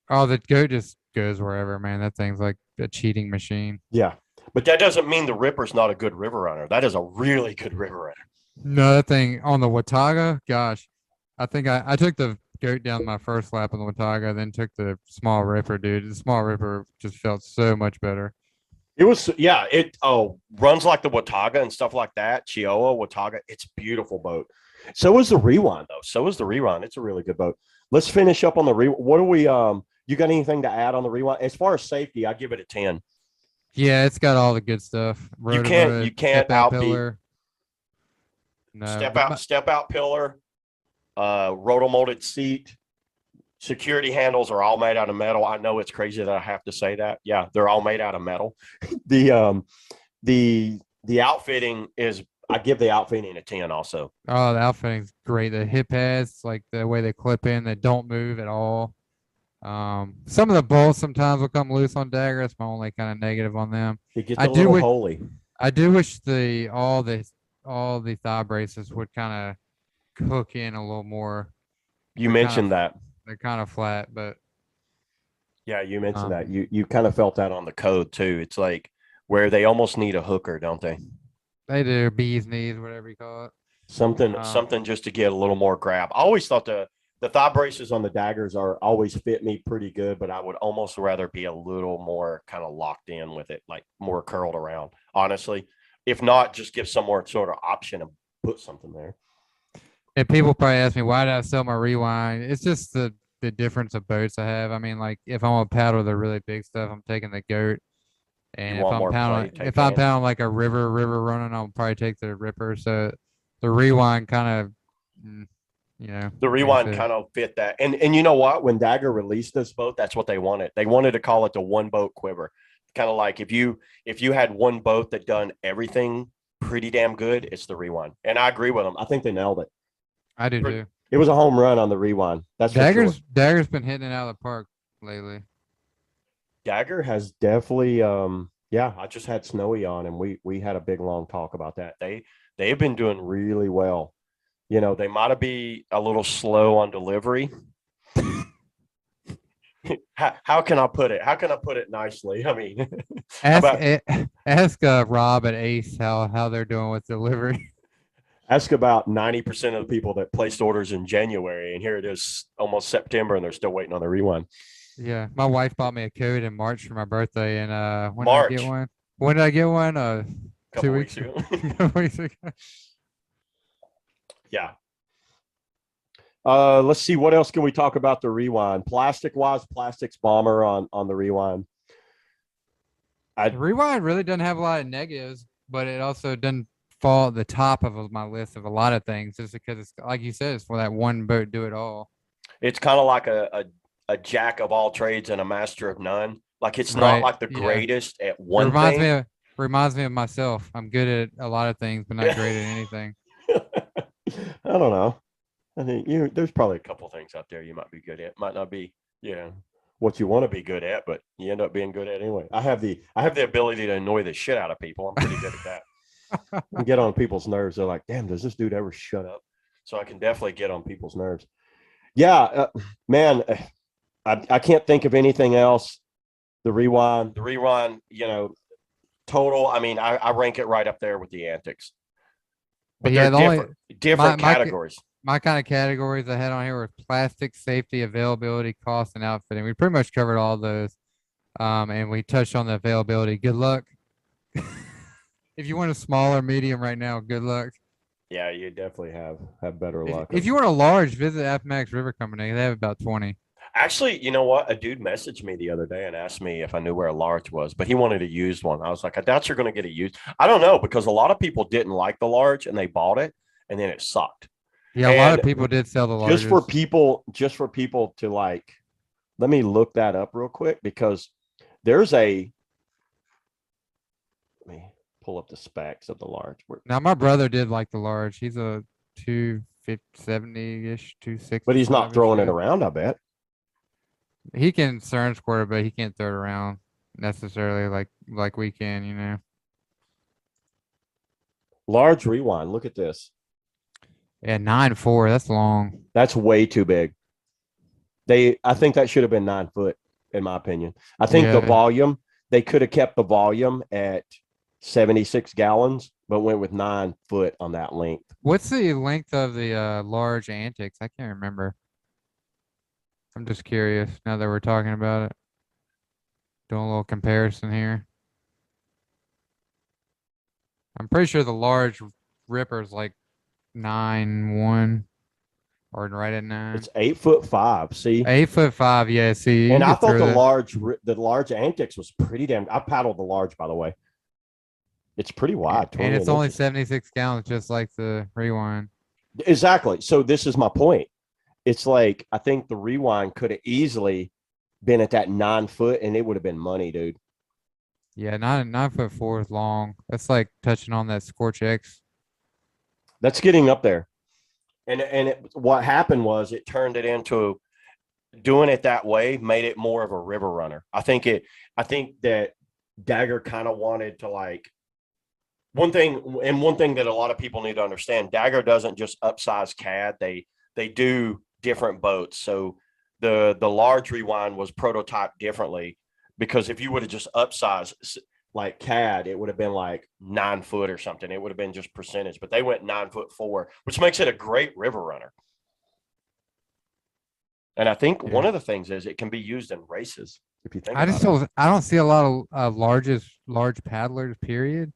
Speaker 2: Oh, the goat just goes wherever, man. That thing's like a cheating machine.
Speaker 1: yeah. But that doesn't mean the Ripper's not a good river runner. That is a really good river runner.
Speaker 2: No, that thing on the Wataga, gosh, I think I took the goat down my first lap on the Wataga, then took the small ripper, dude. The small ripper just felt so much better.
Speaker 1: It was yeah, it runs like the Wataga and stuff like that. Chioa, Wataga, it's a beautiful boat. So is the Rewind though. So is the Rewind. It's a really good boat. Let's finish up on the Rewind. What do we you got anything to add on the Rewind? As far as safety, I give it a 10.
Speaker 2: Yeah, it's got all the good stuff.
Speaker 1: You
Speaker 2: Road to
Speaker 1: can't you
Speaker 2: road,
Speaker 1: can't
Speaker 2: step out
Speaker 1: outbeat
Speaker 2: pillar. No, the
Speaker 1: step out pillar, roto molded seat, security handles are all made out of metal. I know it's crazy that I have to say that. Yeah, they're all made out of metal. the the outfitting is I give the outfitting a 10 also.
Speaker 2: Oh, the outfitting's great. The hip pads, like the way they clip in, they don't move at all. Some of the bolts sometimes will come loose on Dagger. That's my only kind of negative on them.
Speaker 1: It gets
Speaker 2: I
Speaker 1: a
Speaker 2: do
Speaker 1: little
Speaker 2: wish
Speaker 1: holy.
Speaker 2: I do wish all the thigh braces would kind of hook in a little more.
Speaker 1: You
Speaker 2: They're kind of
Speaker 1: mentioned that.
Speaker 2: they're kind of flat, but
Speaker 1: Yeah, you mentioned that.
Speaker 2: um,
Speaker 1: You kind of felt that on the code too. It's like where they almost need a hooker, don't they?
Speaker 2: they do bees knees, whatever you call it.
Speaker 1: Something just to get a little more grab. I always thought the thigh braces on the Daggers are always fit me pretty good, but I would almost rather be a little more kind of locked in with it, like more curled around. Honestly, if not, just give some more sort of option and put something there.
Speaker 2: And people probably ask me why did I sell my rewind? It's just the difference of boats I have. I mean, like if I'm gonna paddle the really big stuff, I'm taking the goat.
Speaker 1: You
Speaker 2: And
Speaker 1: want more play, take
Speaker 2: if I'm
Speaker 1: hands.
Speaker 2: pounding like a river running, I'll probably take the ripper. So the rewind kind of,
Speaker 1: The
Speaker 2: like I
Speaker 1: rewind
Speaker 2: said,
Speaker 1: kind of fit that. And you know what? When Dagger released this boat, that's what they wanted. They wanted to call it the one boat quiver. Kind of like if you had one boat that done everything pretty damn good, it's the rewind. And I agree with them. I think they nailed it.
Speaker 2: I do too.
Speaker 1: It was a home run on the rewind. That's for sure.
Speaker 2: Dagger's been hitting it out of the park lately.
Speaker 1: Dagger has definitely yeah, I just had Snowy on and we had a big long talk about that. They've been doing really well. You know, they might be a little slow on delivery. How can I put it? How can I put it nicely? I mean,
Speaker 2: Ask
Speaker 1: about
Speaker 2: ask Rob at Ace how they're doing with delivery.
Speaker 1: ask about 90% of the people that placed orders in January, and here it is almost September, and they're still waiting on the rewind.
Speaker 2: Yeah, my wife bought me a coat in March for my birthday, and when did I get
Speaker 1: March,
Speaker 2: one? When did I get one?
Speaker 1: couple
Speaker 2: 2
Speaker 1: weeks
Speaker 2: weeks
Speaker 1: ago.
Speaker 2: ago. 2 weeks ago.
Speaker 1: Yeah, Let's see, what else can we talk about the Rewind? Plastic wise, plastics bomber on the Rewind.
Speaker 2: The Rewind really doesn't have a lot of negatives, but it also doesn't fall at the top of my list of a lot of things, just because it's like you said, it's for that one boat do it all.
Speaker 1: It's kind of like a jack of all trades and a master of none. Like it's not
Speaker 2: Right.
Speaker 1: like the
Speaker 2: Yeah.
Speaker 1: greatest at
Speaker 2: It
Speaker 1: one thing.
Speaker 2: reminds me of myself. I'm good at a lot of things, but not great at anything.
Speaker 1: I don't know. I think there's probably a couple things out there you might be good at. Might not be, yeah, what you want to be good at, but you end up being good at anyway. I have the ability to annoy the shit out of people. I'm pretty good at that. I get on people's nerves. They're like, damn, does this dude ever shut up? So I can definitely get on people's nerves. Yeah, man, I can't think of anything else. The Rewind, total. I mean, I rank it right up there with the Antix. But
Speaker 2: yeah,
Speaker 1: they're different categories.
Speaker 2: My kind of categories I had on here were plastic, safety, availability, cost, and outfitting. We pretty much covered all those. And we touched on the availability. Good luck. If you want a small or medium right now, good luck.
Speaker 1: Yeah, you definitely have better luck.
Speaker 2: If you want a large, visit FMAX River Company. They have about 20.
Speaker 1: Actually, you know what? A dude messaged me the other day and asked me if I knew where a large was, but he wanted a used one. I was like, I doubt you're going to get a used. I don't know, because a lot of people didn't like the large and they bought it and then it sucked.
Speaker 2: Yeah, a lot of people did sell the largest.
Speaker 1: Just for people to like, let me look that up real quick, because let me pull up the specs of the large.
Speaker 2: Now, my brother did like the large. He's a 270-ish, 260.
Speaker 1: But he's not throwing it around, I bet.
Speaker 2: He can stern squirt it, but he can't throw it around necessarily like we can, you know.
Speaker 1: Large Rewind. Look at this.
Speaker 2: Yeah, 9.4. That's long.
Speaker 1: That's way too big. I think that should have been 9 foot, in my opinion. I think the volume, they could have kept the volume at 76 gallons, but went with 9 foot on that length.
Speaker 2: What's the length of the large Antix? I can't remember. I'm just curious now that we're talking about it. Doing a little comparison here. I'm pretty sure the large Ripper's like 9.1 or right at 9.
Speaker 1: It's 8'5". See,
Speaker 2: 8'5". Yeah, see.
Speaker 1: And I thought the large Antix was pretty damn. I paddled the large, by the way. It's pretty wide,
Speaker 2: and it's only 76 gallons, just like the Rewind.
Speaker 1: Exactly. So this is my point. It's like, I think the Rewind could have easily been at that 9 foot, and it would have been money, dude.
Speaker 2: Yeah, 9'4" is long. That's like touching on that Scorch X.
Speaker 1: That's getting up there. And what happened was it turned it into, doing it that way made it more of a river runner. I think that Dagger kind of wanted to, like, one thing that a lot of people need to understand, Dagger doesn't just upsize CAD. They do different boats. So the large Rewind was prototyped differently, because if you would have just upsized like CAD, it would have been like 9 foot or something. It would have been just percentage, but they went 9'4", which makes it a great river runner. And I think one of the things is it can be used in races. If you think I
Speaker 2: don't see a lot of large paddlers, period.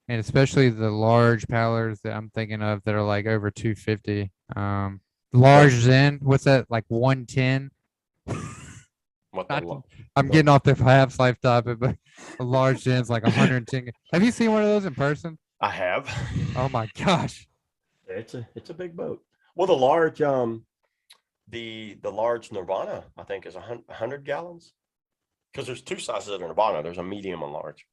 Speaker 2: And especially the large paddlers that I'm thinking of that are like over 250. Large Zen, what's that, like 110? I'm getting off the half life topic, but a large Zen's like 110. Have you seen one of those in person?
Speaker 1: I have.
Speaker 2: Oh my gosh.
Speaker 1: It's a big boat. Well, the large the large Nirvana, I think, is 100 gallons. Because there's two sizes of Nirvana. There's a medium and large.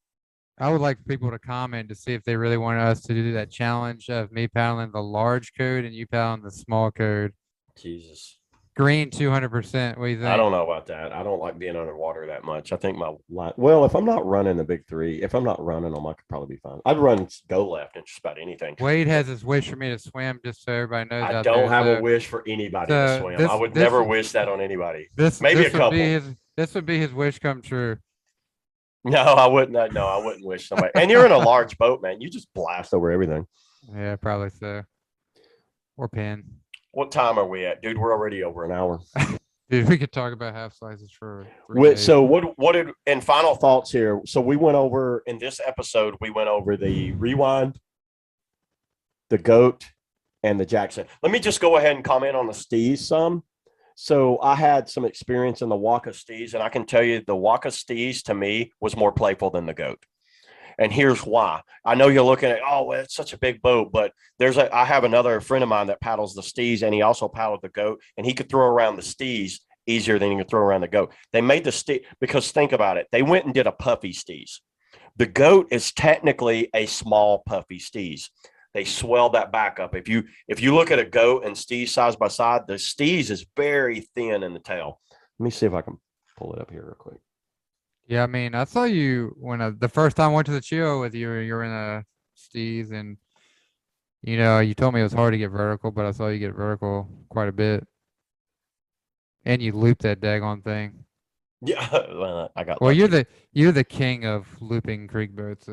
Speaker 2: I would like people to comment to see if they really wanted us to do that challenge of me paddling the large code and you paddling the small code.
Speaker 1: Jesus.
Speaker 2: Green 200%. What do you think?
Speaker 1: I don't know about that. I don't like being underwater that much. I think well, if I'm not running the big three, if I'm not running them, I could probably be fine. I'd run go left and just about anything.
Speaker 2: Wade has his wish for me to swim, just so everybody knows.
Speaker 1: I don't have a wish for anybody to swim. I would never wish that on anybody. Maybe a couple.
Speaker 2: This would be his wish come true.
Speaker 1: No, I wouldn't. No, I wouldn't wish somebody. And you're in a large boat, man. You just blast over everything.
Speaker 2: Yeah, probably so. Or pin.
Speaker 1: What time are we at, dude? We're already over an hour.
Speaker 2: Dude, we could talk about half sizes for.
Speaker 1: So what did, and final thoughts here. So we went over in this episode. We went over the Rewind, the Goat, and the Jackson. Let me just go ahead and comment on the Steeze some. So I had some experience in the Waka Steeze, and I can tell you the Waka Steeze to me was more playful than the goat. And here's why. I know you're looking at, oh, well, it's such a big boat, but I have another friend of mine that paddles the Steeze, and he also paddled the goat, and he could throw around the Steeze easier than he could throw around the goat. They made the Steeze, because think about it. They went and did a puffy Steeze. The goat is technically a small puffy Steeze. They swell that back up. If you look at a goat and Steeze side by side, the Steeze is very thin in the tail. Let me see if I can pull it up here real quick.
Speaker 2: Yeah, I mean, I saw you when the first time I went to the chill with you. You're in a Steeze, and you told me it was hard to get vertical, but I saw you get vertical quite a bit, and you looped that daggone thing.
Speaker 1: Yeah, well, I got.
Speaker 2: Well,
Speaker 1: lucky.
Speaker 2: you're the king of looping creek boats.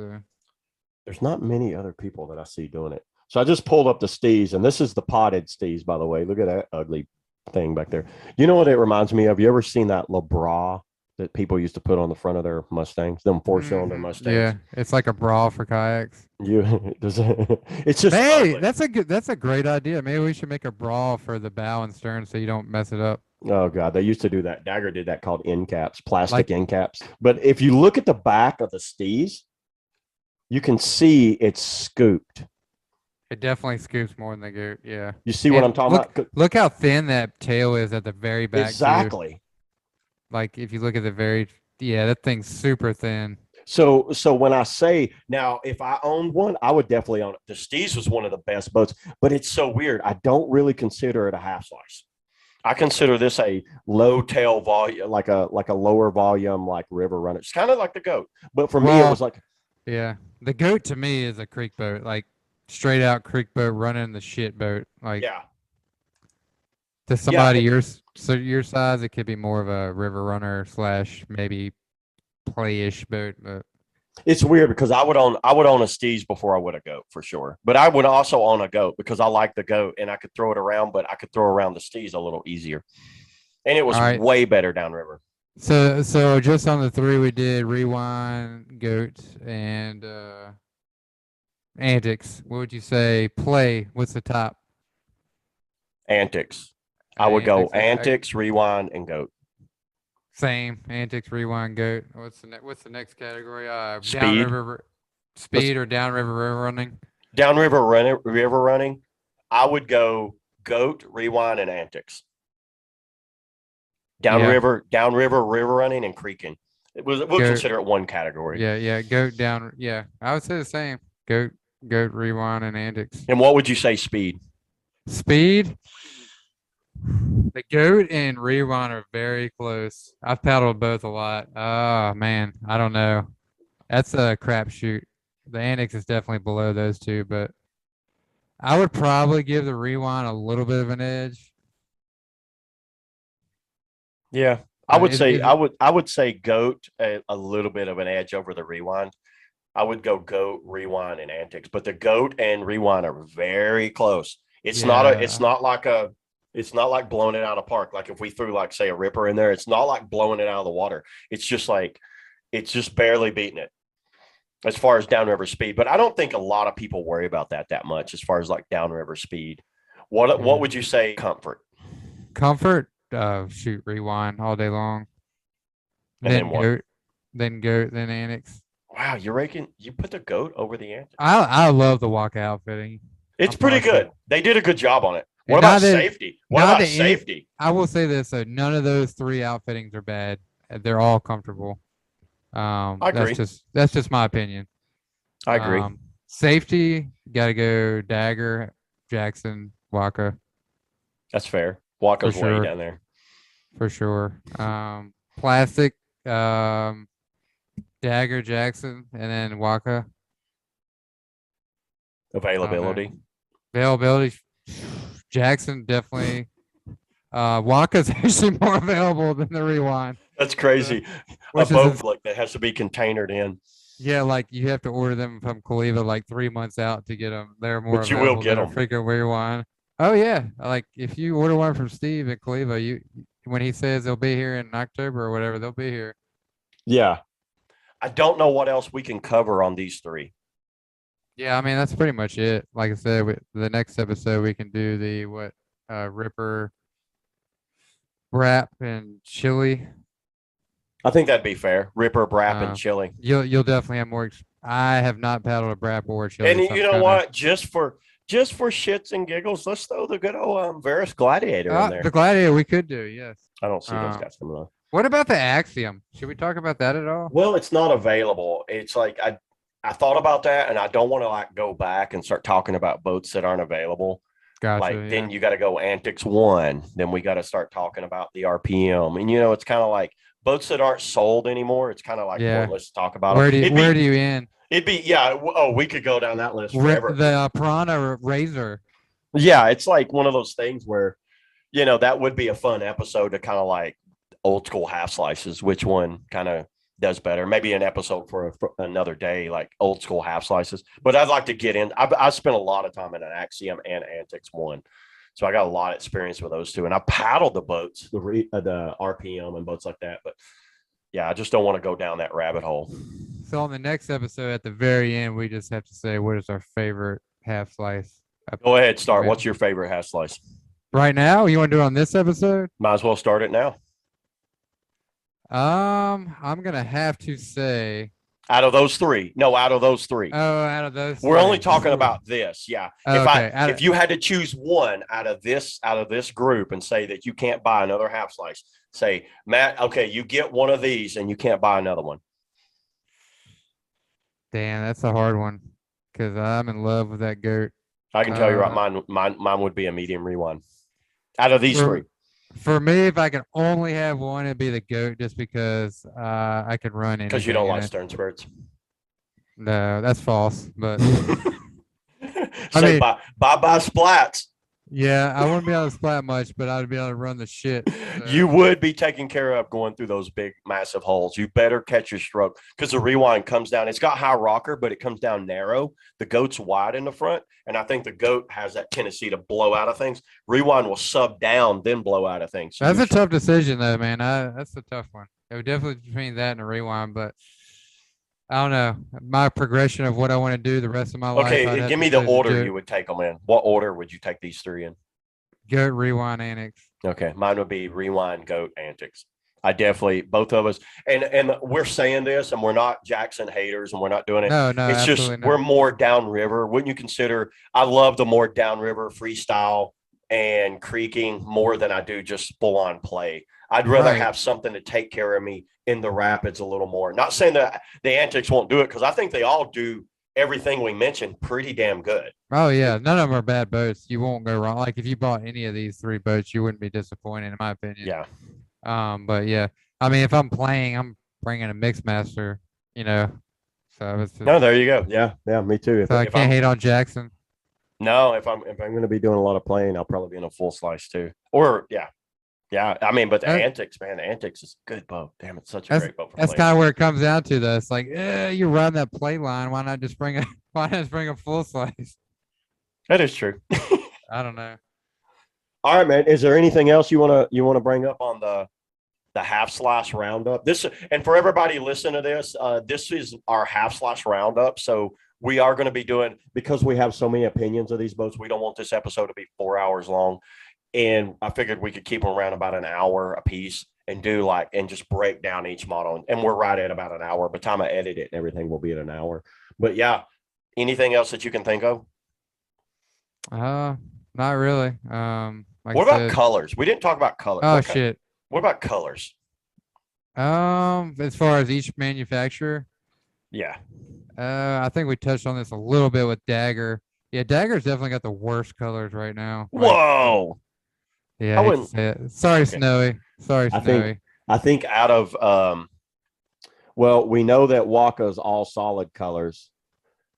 Speaker 1: There's not many other people that I see doing it. So I just pulled up the Steeze, and this is the potted Steeze, by the way. Look at that ugly thing back there. You know what it reminds me of? You ever seen that Braaap that people used to put on the front of their Mustangs, them 4-cylinder Mustangs?
Speaker 2: Yeah, it's like a Braaap for kayaks.
Speaker 1: It's just
Speaker 2: Hey,
Speaker 1: ugly.
Speaker 2: that's a great idea. Maybe we should make a Braaap for the bow and stern so you don't mess it up.
Speaker 1: Oh god, they used to do that. Dagger did that, called end caps, plastic
Speaker 2: Like,
Speaker 1: end caps. But if you look at the back of the Steeze, you can see it's scooped.
Speaker 2: it definitely scoops more than the goat. Yeah.
Speaker 1: You see what I'm talking about?
Speaker 2: Look how thin that tail is at the very back.
Speaker 1: Exactly.
Speaker 2: Too. Like if you look at that thing's super thin.
Speaker 1: So when I say now, if I owned one, I would definitely own it. The Steeze was one of the best boats, but it's so weird. I don't really consider it a half slice. I consider this a low tail volume, like a lower volume, like river runner. It's kind of like the goat, but for me, it was like,
Speaker 2: yeah, the goat to me is a creek boat, like straight out creek boat running the shit boat. Like,
Speaker 1: yeah,
Speaker 2: to somebody your size, it could be more of a river runner / maybe playish boat. But
Speaker 1: it's weird because I would own a Steeze before I would a goat for sure. But I would also own a goat because I like the goat and I could throw it around, but I could throw around the Steeze a little easier, and it was way better downriver.
Speaker 2: So just on the three we did, rewind, goat, and Antix. What would you say? Play. What's the top?
Speaker 1: Antix. I would go Antix, rewind, and goat.
Speaker 2: Same. Antix, rewind, goat. What's the next category?
Speaker 1: Speed.
Speaker 2: Downriver speed or downriver river running?
Speaker 1: Downriver river running. I would go goat, rewind, and Antix. Downriver river running and creeking. We'll consider it one category.
Speaker 2: Yeah. Goat down. Yeah, I would say the same. Goat, rewind, and Antix.
Speaker 1: And what would you say speed?
Speaker 2: Speed. The goat and rewind are very close. I've paddled both a lot. Oh man, I don't know. That's a crapshoot. The Antix is definitely below those two, but I would probably give the rewind a little bit of an edge.
Speaker 1: Yeah, I would say goat a little bit of an edge over the rewind. I would go goat, rewind, and Antix, but the goat and rewind are very close. It's not like blowing it out of park. Like if we threw like say a ripper in there, it's not like blowing it out of the water. It's just barely beating it as far as downriver speed. But I don't think a lot of people worry about that much as far as like downriver speed. What would you say comfort?
Speaker 2: Comfort, shoot, rewind all day long. Then goat, then Antix.
Speaker 1: Wow, you put the goat over the Antix.
Speaker 2: I love the Waka outfitting.
Speaker 1: It's pretty good. They did a good job on it. What about safety? Safety?
Speaker 2: I will say this, though. None of those three outfittings are bad. They're all comfortable.
Speaker 1: I agree.
Speaker 2: That's just my opinion.
Speaker 1: I agree.
Speaker 2: Safety, got to go Dagger, Jackson, Waka.
Speaker 1: That's fair. Waka's way down there.
Speaker 2: For sure. Plastic, Dagger, Jackson, and then Waka.
Speaker 1: Availability,
Speaker 2: Jackson definitely. Waka's actually more available than the rewind.
Speaker 1: That's crazy. A boat like that has to be containered in.
Speaker 2: Yeah, like you have to order them from Kaliva like 3 months out to get them. They're more
Speaker 1: but you will get them.
Speaker 2: Freaking rewind. Oh yeah, like if you order one from Steve at Kaliva, when he says they'll be here in October or whatever, they'll be here.
Speaker 1: Yeah, I don't know what else we can cover on these three.
Speaker 2: Yeah, I mean that's pretty much it. Like I said, the next episode we can do the Ripper, Braaap, and Chili.
Speaker 1: I think that'd be fair. Ripper, Braaap, and
Speaker 2: Uh,
Speaker 1: Chili.
Speaker 2: you'll definitely have more. I have not paddled a Braaap or a
Speaker 1: And
Speaker 2: Chili, so
Speaker 1: you
Speaker 2: I'm
Speaker 1: know
Speaker 2: kind of
Speaker 1: what? Just for shits and giggles, let's throw the good old Verus Gladiator in there.
Speaker 2: the Gladiator we could do. Yes.
Speaker 1: I don't see those
Speaker 2: Um,
Speaker 1: guys coming on.
Speaker 2: what about the Axiom? Should we talk about that at all?
Speaker 1: Well, it's not available. It's like I thought about that, and I don't want to like go back and start talking about boats that aren't available.
Speaker 2: Gotcha.
Speaker 1: Like
Speaker 2: Yeah.
Speaker 1: then you got to go Antix 1, then we got to start talking about the RPM, and it's kind of like boats that aren't sold anymore. It's kind of like
Speaker 2: Yeah.
Speaker 1: pointless to talk about
Speaker 2: Where
Speaker 1: them.
Speaker 2: do you end?
Speaker 1: It'd be yeah. Oh, we could go down that list forever.
Speaker 2: The Piranha Razor.
Speaker 1: Yeah, it's like one of those things where that would be a fun episode to kind of like old school half slices. Which one kind of does better? Maybe an episode for another day, like old school half slices. But I'd like to get in. I spent a lot of time in an Axiom and Antix 1, so I got a lot of experience with those two. And I paddled the boats, the RPM and boats like that. But yeah, I just don't want to go down that rabbit hole.
Speaker 2: So on the next episode, at the very end, we just have to say what is our favorite half slice.
Speaker 1: Go ahead, start. What's your favorite half slice?
Speaker 2: Right now, you want to do it on this episode?
Speaker 1: Might as well start it now.
Speaker 2: I'm gonna have to say
Speaker 1: Out of those three. No, out of those three.
Speaker 2: out of those
Speaker 1: We're only
Speaker 2: three.
Speaker 1: talking about this. Yeah.
Speaker 2: Okay,
Speaker 1: If you had to choose one out of this group and say that you can't buy another half slice, say, Matt, okay, you get one of these and you can't buy another one.
Speaker 2: Damn, that's a hard one because I'm in love with that goat.
Speaker 1: I can tell you right, mine would be a medium rewind. Out of these three.
Speaker 2: For me, if I can only have one, it'd be the goat, just because I can run it.
Speaker 1: Because you don't like stern spurts.
Speaker 2: No, that's false. But
Speaker 1: say bye splats.
Speaker 2: Yeah, I wouldn't be able to splat much, but I'd be able to run the shit. So.
Speaker 1: You would be taken care of going through those big, massive holes. You better catch your stroke because the rewind comes down. It's got high rocker, but it comes down narrow. The goat's wide in the front, and I think the goat has that tendency to blow out of things. Rewind will sub down, then blow out of things. So
Speaker 2: that's a tough decision, though, man. That's a tough one. It would definitely between that and a rewind, but I don't know. My progression of what I want to do the rest of my life.
Speaker 1: Okay, give me the order you would take them in. What order would you take these three in?
Speaker 2: Goat, rewind, Antix.
Speaker 1: Okay, mine would be rewind, goat, Antix. I definitely, both of us, and we're saying this, and we're not Jackson haters, and we're not doing it.
Speaker 2: No,
Speaker 1: it's just we're more downriver. Wouldn't you consider? I love the more downriver freestyle and creaking more than I do just full on play. I'd rather have something to take care of me in the rapids a little more. Not saying that the Antix won't do it, because I think they all do everything we mentioned pretty damn good.
Speaker 2: Oh yeah, none of them are bad boats. You won't go wrong. Like if you bought any of these three boats, you wouldn't be disappointed, in my opinion.
Speaker 1: Yeah.
Speaker 2: But yeah, I mean, if I'm playing, I'm bringing a mix master. So it's just,
Speaker 1: no, there you go. Yeah, me too.
Speaker 2: So I can't hate on Jackson.
Speaker 1: No, if I'm going to be doing a lot of playing, I'll probably be in a full slice too. Or yeah. I mean, but the Antix, man, the Antix is a good boat. Damn, it's such a great boat.
Speaker 2: That's kind of where it comes down to, though. It's like, you run that play line. Why not just bring a full slice?
Speaker 1: That is true.
Speaker 2: I don't know.
Speaker 1: All right, man. Is there anything else you wanna bring up on the half slice roundup? This, and for everybody listening to this, this is our half slice roundup. So we are going to be doing, because we have so many opinions of these boats, we don't want this episode to be 4 hours long. And I figured we could keep them around about an hour a piece and do and just break down each model. And we're right at about an hour. By the time I edit it and everything, will be at an hour. But yeah, anything else that you can think of?
Speaker 2: Not really.
Speaker 1: What about colors? We didn't talk about colors.
Speaker 2: Oh, shit.
Speaker 1: What about colors?
Speaker 2: As far as each manufacturer?
Speaker 1: Yeah.
Speaker 2: I think we touched on this a little bit with Dagger. Yeah, Dagger's definitely got the worst colors right now.
Speaker 1: Whoa.
Speaker 2: Yeah, I wouldn't say it. Sorry, Snowy. Sorry, Snowy.
Speaker 1: I think out of well, we know that Waka's all solid colors.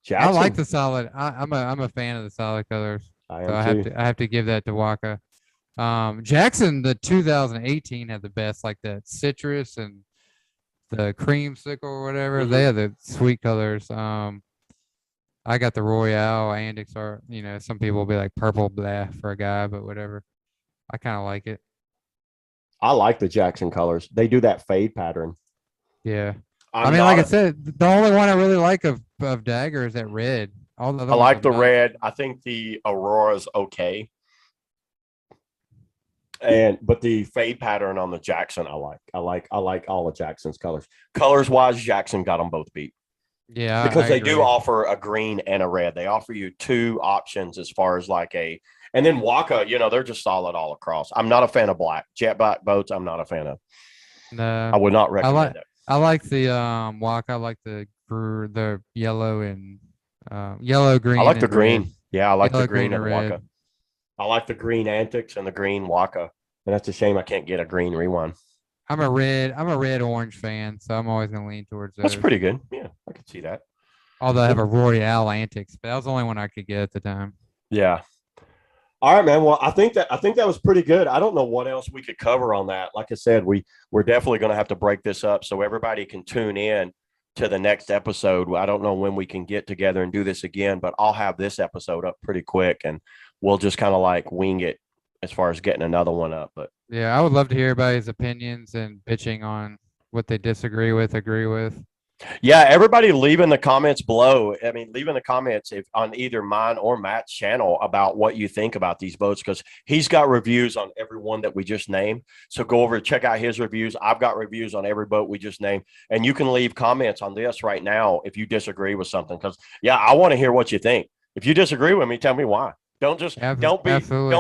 Speaker 2: Jackson, I like the solid. I'm a fan of the solid colors. I have to give that to Waka. Jackson, the 2018 had the best, like the citrus and the creamsicle or whatever. Mm-hmm. They had the sweet colors. I got the Royale Antix, or some people will be like purple blah for a guy, but whatever. I kind of like it.
Speaker 1: I like the Jackson colors. They do that fade pattern.
Speaker 2: Yeah. I mean, like I said, the only one I really like of Dagger is that red. All the other
Speaker 1: I
Speaker 2: ones
Speaker 1: like
Speaker 2: are
Speaker 1: the
Speaker 2: nice.
Speaker 1: red. I think the Aurora's okay. But the fade pattern on the Jackson, I like. I like all of Jackson's colors. Colors wise, Jackson got them both beat
Speaker 2: Yeah, I
Speaker 1: because they do
Speaker 2: agree.
Speaker 1: offer a green and a red. They offer you two options as far as like and then Waka, they're just solid all across. I'm not a fan of black jet black boats. I'm not a fan of. I
Speaker 2: No,
Speaker 1: would not
Speaker 2: I like
Speaker 1: recommend it.
Speaker 2: I like the Waka. I like the yellow and yellow,
Speaker 1: I
Speaker 2: green,
Speaker 1: like the
Speaker 2: and red.
Speaker 1: green. Yeah, I like the
Speaker 2: Yellow, green,
Speaker 1: green of
Speaker 2: and
Speaker 1: the
Speaker 2: red.
Speaker 1: Waka. I like the green Antix and the green Waka. And that's a shame I can't get a green rewind.
Speaker 2: I'm a red orange fan, so I'm always gonna lean towards
Speaker 1: That's
Speaker 2: those.
Speaker 1: pretty good. Yeah, I can see that.
Speaker 2: Although I have
Speaker 1: Well,
Speaker 2: a Royale Antix, but that was the only one I could get at the time.
Speaker 1: yeah. All right, man. Well, I think that was pretty good. I don't know what else we could cover on that. Like I said, we're definitely going to have to break this up so everybody can tune in to the next episode. I don't know when we can get together and do this again, but I'll have this episode up pretty quick and we'll just kind of like wing it as far as getting another one up. But
Speaker 2: Yeah, I would love to hear everybody's opinions and pitching on what they disagree with, agree with.
Speaker 1: yeah, everybody leave in the comments below. I mean, leave in the comments if on either mine or Matt's channel about what you think about these boats because he's got reviews on every one that we just named. So go over and check out his reviews. I've got reviews on every boat we just named, and you can leave comments on this right now if you disagree with something. Because I want to hear what you think. If you disagree with me, tell me why. Don't just
Speaker 2: Absolutely.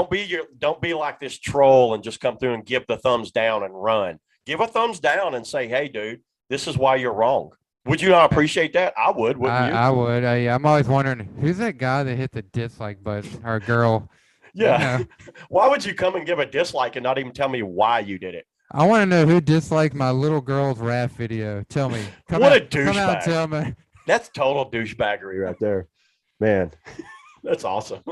Speaker 1: don't be like this troll and just come through and give the thumbs down and run. Give a thumbs down and say, hey, dude, this is why you're wrong. Would you not appreciate that? I would, wouldn't you?
Speaker 2: I would. I'm always wondering who's that guy that hit the dislike button or girl. You
Speaker 1: Yeah.
Speaker 2: know,
Speaker 1: Why would you come and give a dislike and not even tell me why you did it?
Speaker 2: I want to know who disliked my little girl's raft video. Tell me.
Speaker 1: What a
Speaker 2: Come out and
Speaker 1: douchebag.
Speaker 2: tell me.
Speaker 1: That's total douchebaggery right there. Man, that's awesome.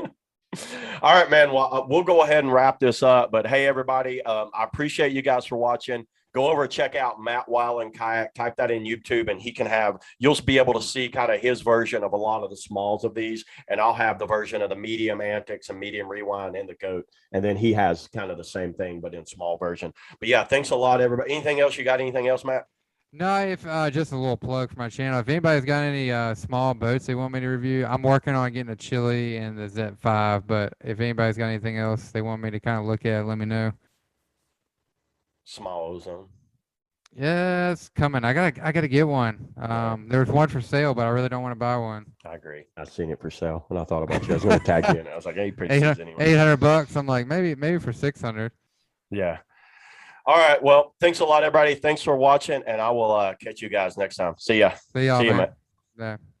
Speaker 1: All right, man. Well, we'll go ahead and wrap this up. But hey, everybody, I appreciate you guys for watching. Go over and check out Matt Wallin Kayak. Type that in YouTube, and you'll be able to see kind of his version of a lot of the smalls of these. And I'll have the version of the medium Antix and medium rewind and the goat. And then he has kind of the same thing, but in small version. But yeah, thanks a lot, everybody. Anything else? You got anything else, Matt?
Speaker 2: No, if just a little plug for my channel. If anybody's got any small boats they want me to review, I'm working on getting a Chilli and the ZET 5. But if anybody's got anything else they want me to kind of look at, let me know.
Speaker 1: Small ozone.
Speaker 2: Yeah, it's coming. I gotta get one. There was one for sale, but I really don't want to buy one.
Speaker 1: I agree. I've seen it for sale, and I thought about you. I was going to tag you in. I was like, hey, pretty anyway.
Speaker 2: $800. I'm like, maybe for 600.
Speaker 1: Yeah. All right. Well, thanks a lot, everybody. Thanks for watching, and I will catch you guys next time. See ya.
Speaker 2: See y'all,
Speaker 1: See you,
Speaker 2: man.
Speaker 1: Matt.
Speaker 2: Yeah.